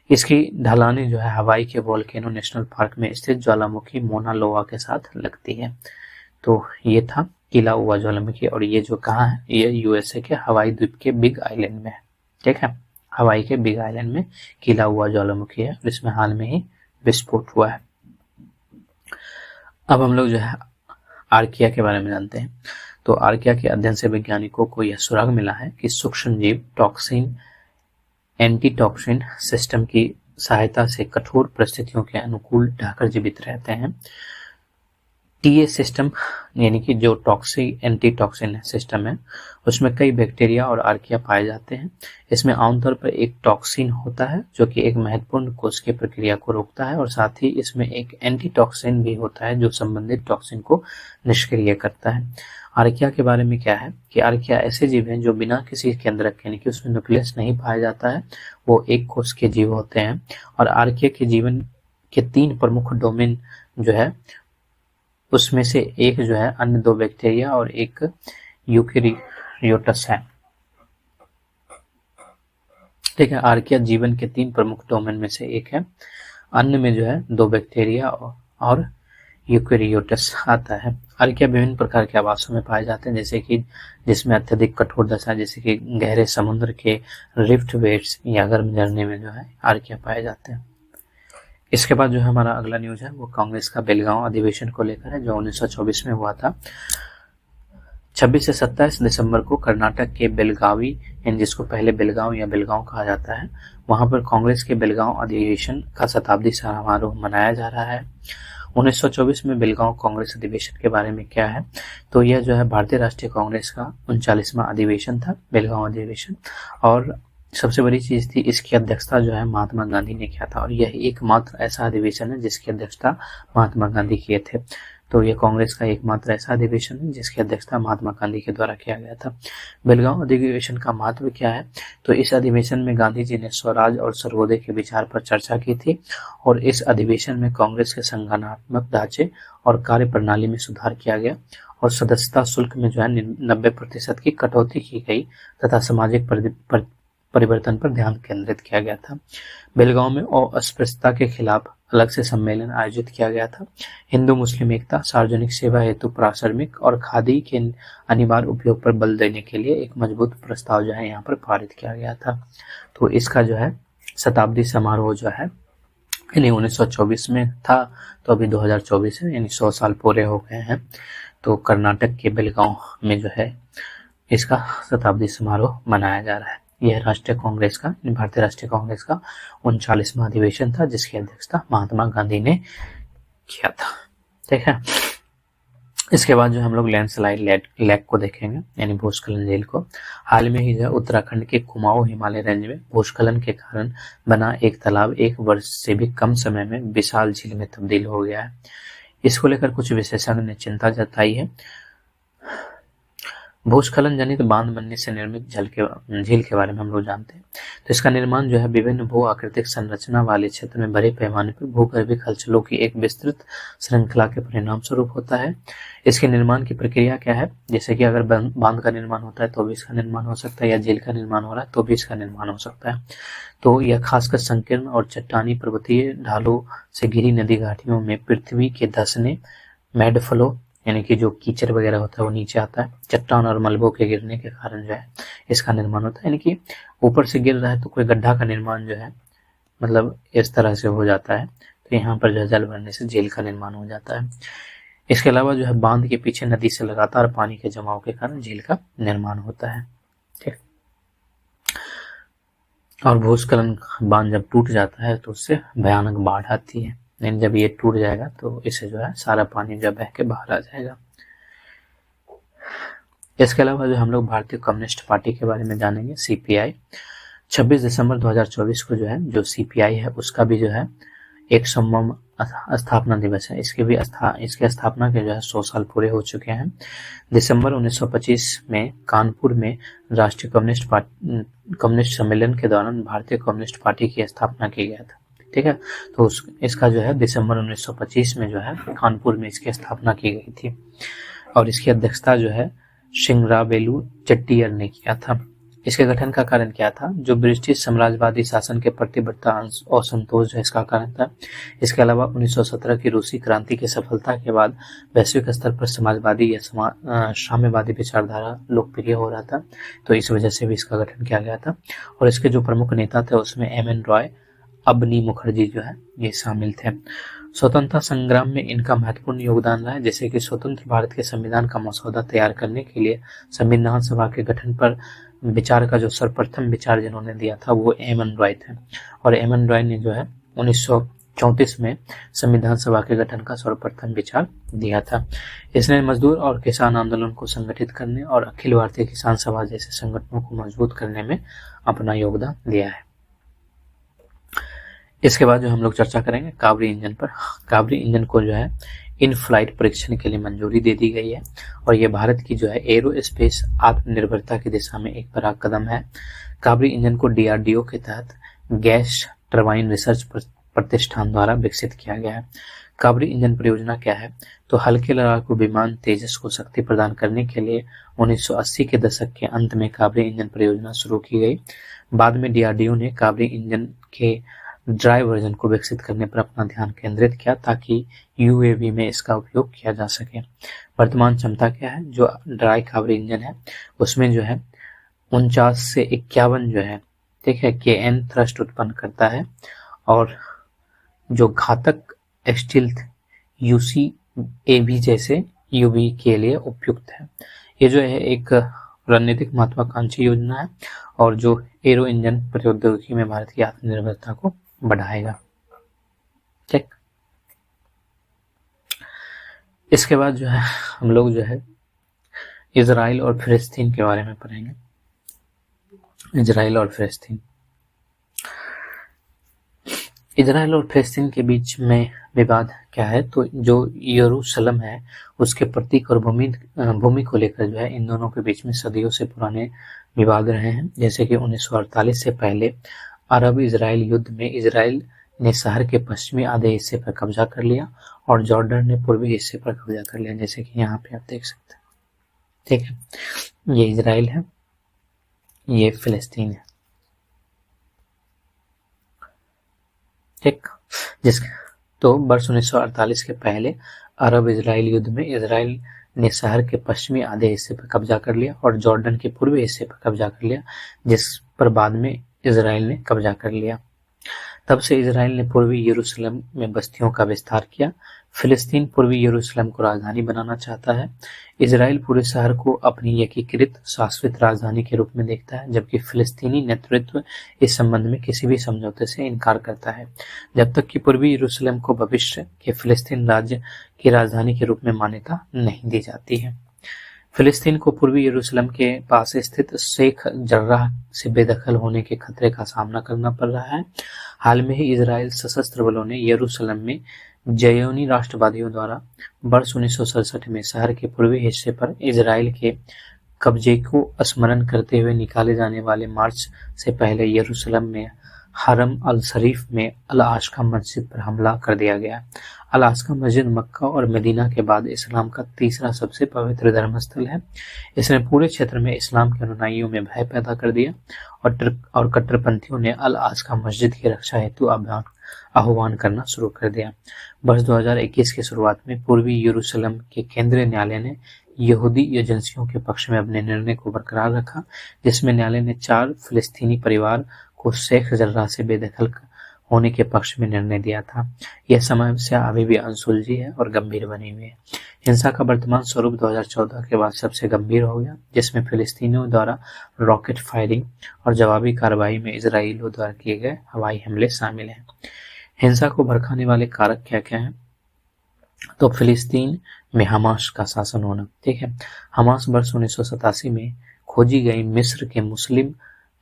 इसकी ढलानें जो है हवाई के वोल्केनो नेशनल पार्क में स्थित ज्वालामुखी मोना लोआ के साथ लगती है। तो ये था किला हुआ ज्वालामुखी, और ये जो कहाँ है? ये यूएसए के हवाई द्वीप के बिग आइलैंड में है। ठीक है, हवाई के बिग आइलैंड में किला हुआ ज्वालामुखी है और इसमें हाल में ही विस्फोट हुआ है। अब हम लोग जो है आर्किया के बारे में जानते हैं। तो आर्किया के अध्ययन से वैज्ञानिकों को यह सुराग मिला है कि सूक्ष्म जीव टॉक्सिन एंटीटॉक्सिन सिस्टम की सहायता से कठोर परिस्थितियों के अनुकूल ढहकर जीवित रहते हैं। टीए सिस्टम यानी कि जो टॉक्सिक एंटीटॉक्सिन सिस्टम है उसमें कई बैक्टीरिया और आर्किया पाए जाते हैं। इसमें आमतौर पर एक टॉक्सिन होता है जो कि एक महत्वपूर्ण कोशिकीय प्रक्रिया को रोकता है, और साथ ही इसमें एक एंटीटॉक्सिन भी होता है जो संबंधित टॉक्सिन को निष्क्रिय करता है। आर्किया के बारे में क्या है कि आर्किया ऐसे जीव हैं जो बिना किसी केंद्रक यानी कि उसमें न्यूक्लियस नहीं पाया जाता है, वो एक कोश के जीव होते हैं। और आर्किया के जीवन के 3 प्रमुख डोमेन जो है उसमें से एक जो है अन्य 2 बैक्टीरिया और एक यूकेरियोटस है। ठीक है, आर्किया जीवन के 3 प्रमुख डोमेन में से एक है, अन्य में जो है 2 बैक्टीरिया और यूकेरियोटस आता है। आर्किया विभिन्न प्रकार के आवासों में पाए जाते हैं, जैसे कि जिसमें अत्यधिक कठोर दशा जैसे कि गहरे समुद्र के रिफ्ट वेट्स या गर्म झरने में जो है आर्किया पाए जाते हैं। इसके बाद जो है हमारा अगला न्यूज है वो कांग्रेस का बेलगांव अधिवेशन को लेकर है, जो 1924 में हुआ था। 26 से 27 दिसंबर को कर्नाटक के बेलगावी, जिसको पहले बेलगांव या बेलगांव कहा जाता है, वहां पर कांग्रेस के बेलगांव अधिवेशन का शताब्दी समारोह मनाया जा रहा है। 1924 में बेलगांव कांग्रेस अधिवेशन के बारे में क्या है? तो यह जो है भारतीय राष्ट्रीय कांग्रेस का 39वां अधिवेशन था, बेलगांव अधिवेशन। और सबसे बड़ी चीज थी, इसकी अध्यक्षता जो है महात्मा गांधी ने किया था, और यह एकमात्र ऐसा अधिवेशन है जिसकी अध्यक्षता महात्मा गांधी किए थे। तो यह कांग्रेस का एकमात्र ऐसा अधिवेशन है जिसकी अध्यक्षता महात्मा गांधी के द्वारा किया गया था। बेलगांव अधिवेशन का महत्व क्या है? तो इस अधिवेशन में गांधी जी ने स्वराज और सर्वोदय के विचार पर चर्चा की थी, और इस अधिवेशन में कांग्रेस के संगठनात्मक ढांचे और कार्य प्रणाली में सुधार किया गया, और सदस्यता शुल्क में जो है 90% की कटौती की गई तथा सामाजिक परिवर्तन पर ध्यान केंद्रित किया गया था। बेलगांव में अस्पृश्यता के खिलाफ अलग से सम्मेलन आयोजित किया गया था। हिंदू मुस्लिम एकता, सार्वजनिक सेवा हेतु प्राश्रमिक और खादी के अनिवार्य उपयोग पर बल देने के लिए एक मजबूत प्रस्ताव जो है यहाँ पर पारित किया गया था। तो इसका जो है शताब्दी समारोह जो है यानी 1924 में था, तो अभी 2024 है, यानी 100 साल पूरे हो गए हैं। तो कर्नाटक के बेलगांव में जो है इसका शताब्दी समारोह मनाया जा रहा है। यह राष्ट्रीय कांग्रेस का, भारतीय राष्ट्रीय कांग्रेस का 39वां अधिवेशन था जिसकी अध्यक्षता महात्मा गांधी ने किया था। ठीक है, इसके बाद जो हम लोग लैंडस्लाइड लेक को देखेंगे, यानी भूस्खलन झील को। हाल में ही जो उत्तराखंड के कुमाऊं हिमालय रेंज में भूस्खलन के कारण बना एक तालाब 1 वर्ष से भी कम समय में विशाल झील में तब्दील हो गया है। इसको लेकर कुछ विशेषज्ञों ने चिंता जताई है। भूस्खलन जनित बांध बनने से निर्मित झील के बारे में हम लोग जानते हैं। तो इसका निर्माण जो है विभिन्न भू आकृतिक संरचना वाले क्षेत्र में बड़े पैमाने पर भूगर्भीय हलचलों की एक विस्तृत श्रृंखला के परिणाम स्वरूप होता है। इसके निर्माण की प्रक्रिया क्या है? जैसे कि अगर बांध का निर्माण होता है तो भी इसका निर्माण हो सकता है, या झील का निर्माण हो रहा है तो भी इसका निर्माण हो सकता है। तो यह खासकर संकीर्ण और चट्टानी पर्वतीय ढालों से घिरी नदी घाटियों में पृथ्वी के धंसने, मैड फ्लो यानी कि जो कीचड़ वगैरह होता है वो नीचे आता है, चट्टान और मलबों के गिरने के कारण जो है इसका निर्माण होता है। यानी कि ऊपर से गिर रहा है तो कोई गड्ढा का निर्माण जो है मतलब इस तरह से हो जाता है, तो यहाँ पर जो जल भरने से झील का निर्माण हो जाता है। इसके अलावा जो है बांध के पीछे नदी से लगातार पानी के जमाव के कारण झील का निर्माण होता है। ठीक, और भूस्खलन बांध जब टूट जाता है तो उससे भयानक बाढ़ आती है, लेकिन जब ये टूट जाएगा तो इससे जो है सारा पानी जब बह के बाहर आ जाएगा। इसके अलावा जो हम लोग भारतीय कम्युनिस्ट पार्टी के बारे में जानेंगे, सीपीआई। 26 दिसंबर 2024 को जो है जो सीपीआई है उसका भी जो है 100वां स्थापना दिवस है। इसके स्थापना के जो है 100 साल पूरे हो चुके हैं। दिसंबर 1925 में कानपुर में राष्ट्रीय कम्युनिस्ट सम्मेलन के दौरान भारतीय कम्युनिस्ट पार्टी की स्थापना की गया था। ठीक है, तो इसका जो है दिसंबर 1925 में जो है कानपुर में इसकी स्थापना की गई थी और इसकी अध्यक्षता जो है श्रृंगरावेलु चेट्टियर ने किया था। इसके गठन का कारण क्या था? जो ब्रिटिश साम्राज्यवादी शासन के प्रति बढ़ता असंतोष है इसका कारण था। इसके अलावा 1917 की रूसी क्रांति की सफलता के बाद वैश्विक स्तर पर समाजवादी या साम्यवादी विचारधारा लोकप्रिय हो रहा था, तो इस वजह से भी इसका गठन किया गया था। और इसके जो प्रमुख नेता थे उसमें एम.एन. रॉय, अबनी मुखर्जी जो है ये शामिल थे। स्वतंत्रता संग्राम में इनका महत्वपूर्ण योगदान रहा है, जैसे कि स्वतंत्र भारत के संविधान का मसौदा तैयार करने के लिए संविधान सभा के गठन पर विचार का जो सर्वप्रथम विचार जिन्होंने दिया था वो एम.एन. रॉय थे। और एम.एन. रॉय ने जो है 1934 में संविधान सभा के गठन का सर्वप्रथम विचार दिया था। इसने मजदूर और किसान आंदोलन को संगठित करने और अखिल भारतीय किसान सभा जैसे संगठनों को मजबूत करने में अपना योगदान दिया है। इसके बाद जो हम लोग चर्चा करेंगे कावेरी इंजन पर। कावेरी इंजन को जो है इन फ्लाइट परीक्षण के लिए मंजूरी दे दी गई है और ये भारत की जो है एरोस्पेस आत्मनिर्भरता की दिशा में एक बड़ा कदम है। कावेरी इंजन को डीआरडीओ के तहत गैस टरबाइन रिसर्च प्रतिष्ठान द्वारा विकसित किया गया है। कावेरी इंजन परियोजना क्या है? तो हल्के लड़ाकू विमान तेजस को शक्ति प्रदान करने के लिए 1980 के दशक के अंत में कावेरी इंजन परियोजना शुरू की गई। बाद में डीआरडीओ ने कावेरी इंजन के ड्राई वर्जन को विकसित करने पर अपना ध्यान केंद्रित किया ताकि यूएवी में इसका उपयोग किया जा सके। वर्तमान क्षमता क्या है? जो ड्राई कावेरी इंजन है उसमें जो है 49 से 51 जो है ठीक है केएन थ्रस्ट उत्पन्न करता है और जो घातक स्टील्थ यूसीएवी जैसे यूवी के लिए उपयुक्त है। ये जो है एक रणनीतिक महत्वाकांक्षी योजना है और जो एरो इंजन प्रौद्योगिकी में भारत की आत्मनिर्भरता को बढ़ाएगा। ठीक, इसके बाद जो है हम लोग जो है इजराइल और फिलिस्तीन के बारे में पढ़ेंगे। इजराइल और फिलिस्तीन और फिलिस्तीन के बीच में विवाद क्या है? तो जो यरूशलेम है उसके प्रतीक और भूमि को लेकर जो है इन दोनों के बीच में सदियों से पुराने विवाद रहे हैं। जैसे कि 1948 से पहले अरब इजराइल युद्ध में इजराइल ने शहर के पश्चिमी आधे हिस्से पर कब्जा कर लिया और जॉर्डन ने पूर्वी हिस्से पर कब्जा कर लिया, जैसे कि यहाँ पे आप देख सकते हैं। ठीक है, ये इजराइल है, ये फिलिस्तीन है। ठीक, तो वर्ष 1948 के पहले अरब इजराइल युद्ध में इजराइल ने शहर के पश्चिमी आधे हिस्से पर कब्जा कर लिया और जॉर्डन के पूर्वी हिस्से पर कब्जा कर लिया, जिस पर बाद में इजराइल ने कब्जा कर लिया। तब से इजराइल ने पूर्वी यरूशलेम में बस्तियों का विस्तार किया। फिलिस्तीन पूर्वी यरूशलेम को राजधानी बनाना चाहता है। इजराइल पूरे शहर को अपनी एकीकृत शाश्वत राजधानी के रूप में देखता है, जबकि फिलिस्तीनी नेतृत्व इस संबंध में किसी भी समझौते से इनकार करता है, जब तक कि पूर्वी यरूशलेम को भविष्य के फिलिस्तीन राज्य की राजधानी के रूप में मान्यता नहीं दी जाती है। फिलिस्तीन को पूर्वी यरूशलेम के पास स्थित शेख जर्राह से बेदखल होने के खतरे का सामना करना पड़ रहा है। हाल में ही इजराइल सशस्त्र बलों ने यरूशलेम में ज़योनी राष्ट्रवादियों द्वारा वर्ष 1967 में शहर के पूर्वी हिस्से पर इजराइल के कब्जे को स्मरण करते हुए निकाले जाने वाले मार्च से पहले यरूशलेम में हरम अल शरीफ में अल आस्का मस्जिद पर हमला कर दिया गया। अल आस्का मस्जिद मक्का और मदीना के बाद इस्लाम का तीसरा सबसे पवित्र धर्मस्थल है। इसने पूरे क्षेत्र में इस्लाम के अनुयायियों में भय पैदा कर दिया और कट्टरपंथियों ने अल आस्का मस्जिद की रक्षा हेतु आह्वान करना शुरू कर दिया। वर्ष 2021 की शुरुआत में पूर्वी यरूशलेम के केंद्रीय न्यायालय ने यहूदी एजेंसियों के पक्ष में अपने निर्णय को बरकरार रखा, जिसमें न्यायालय ने 4 फिलिस्तीनी परिवार को शेख जर्राह से बेदखल होने के पक्ष में निर्णय दिया था। यह समस्या अभी भी अनसुलझी है और गंभीर बनी हुई है। हिंसा का वर्तमान स्वरूप 2014 के बाद सबसे गंभीर हो गया, जिसमें फिलिस्तीनियों द्वारा रॉकेट फायरिंग और जवाबी कार्रवाई में इजरायलियों द्वारा किए गए हवाई हमले शामिल हैं। हिंसा को भड़काने वाले कारक क्या क्या हैं? तो फिलिस्तीन में हमास का शासन होना, ठीक है। हमास वर्ष 1987 में खोजी गई मिस्र के मुस्लिम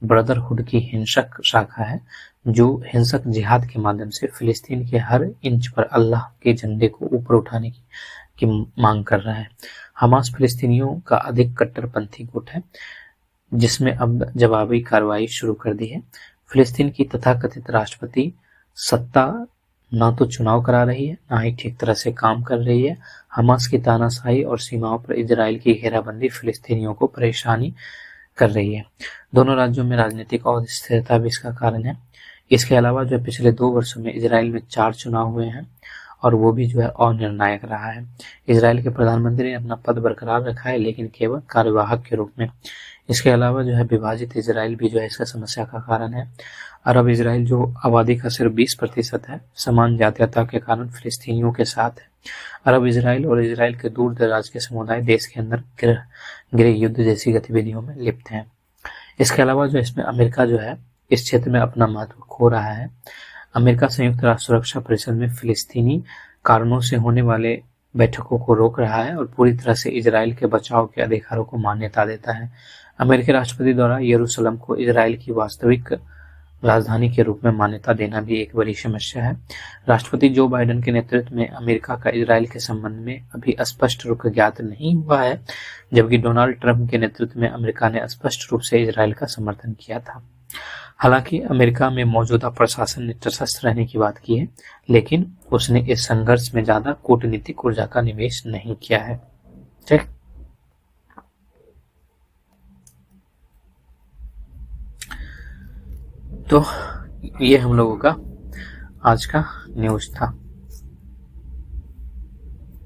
ब्रदरहुड की हिंसक शाखा है, जो हिंसक जिहाद के माध्यम से फिलिस्तीन के हर इंच पर अल्लाह के झंडे को ऊपर उठाने की मांग कर रहा है। हमास फिलिस्तीनियों का अधिक कट्टरपंथी गुट है, जिसमें अब जवाबी कार्रवाई शुरू कर दी है। फिलिस्तीन की तथाकथित राष्ट्रपति सत्ता न तो चुनाव करा रही है, न ही ठीक तरह से काम कर रही है। हमास की तानाशाही और सीमाओं पर इजराइल की घेराबंदी फिलिस्तीनियों को परेशानी कर रही है। दोनों राज्यों में राजनीतिक अस्थिरता भी इसका कारण है। इसके अलावा जो पिछले 2 वर्षों में इजराइल में 4 चुनाव हुए हैं और वो भी जो है अनिर्णायक रहा है। इजराइल के प्रधानमंत्री ने अपना पद बरकरार रखा है, लेकिन केवल कार्यवाहक के रूप में। इसके अलावा जो है विभाजित इजराइल भी जो है इसका समस्या का कारण है। अरब इजराइल जो आबादी का सिर्फ 20% है, समान जातीयता के कारण फिलिस्तीनियों के साथ है। अरब इजराइल और इजराइल के दूर दराज के समुदाय देश के अंदर गृह युद्ध जैसी गतिविधियों में लिप्त हैं। इसके अलावा जो इसमें अमेरिका जो है इस क्षेत्र में अपना महत्व खो रहा है। अमेरिका संयुक्त राष्ट्र सुरक्षा परिषद में फिलिस्तीनी कारणों से होने वाले बैठकों को रोक रहा है और पूरी तरह से इजराइल के बचाव के अधिकारों को मान्यता देता है। अमेरिकी राष्ट्रपति द्वारा यरूशलेम को इजराइल की वास्तविक राजधानी के रूप में मान्यता देना भी एक बड़ी समस्या है। राष्ट्रपति जो बाइडेन के नेतृत्व में अमेरिका का इजराइल के संबंध में अभी स्पष्ट रुख ज्ञात नहीं हुआ है, जबकि डोनाल्ड ट्रंप के नेतृत्व में अमेरिका ने स्पष्ट रूप से इजराइल का समर्थन किया था। हालांकि अमेरिका में मौजूदा प्रशासन ने तटस्थ रहने की बात की है, लेकिन उसने इस संघर्ष में ज्यादा कूटनीतिक ऊर्जा का निवेश नहीं किया है। ठीक, तो ये हम लोगों का आज का न्यूज था।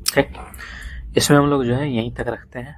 ठीक, इसमें हम लोग जो है यहीं तक रखते हैं।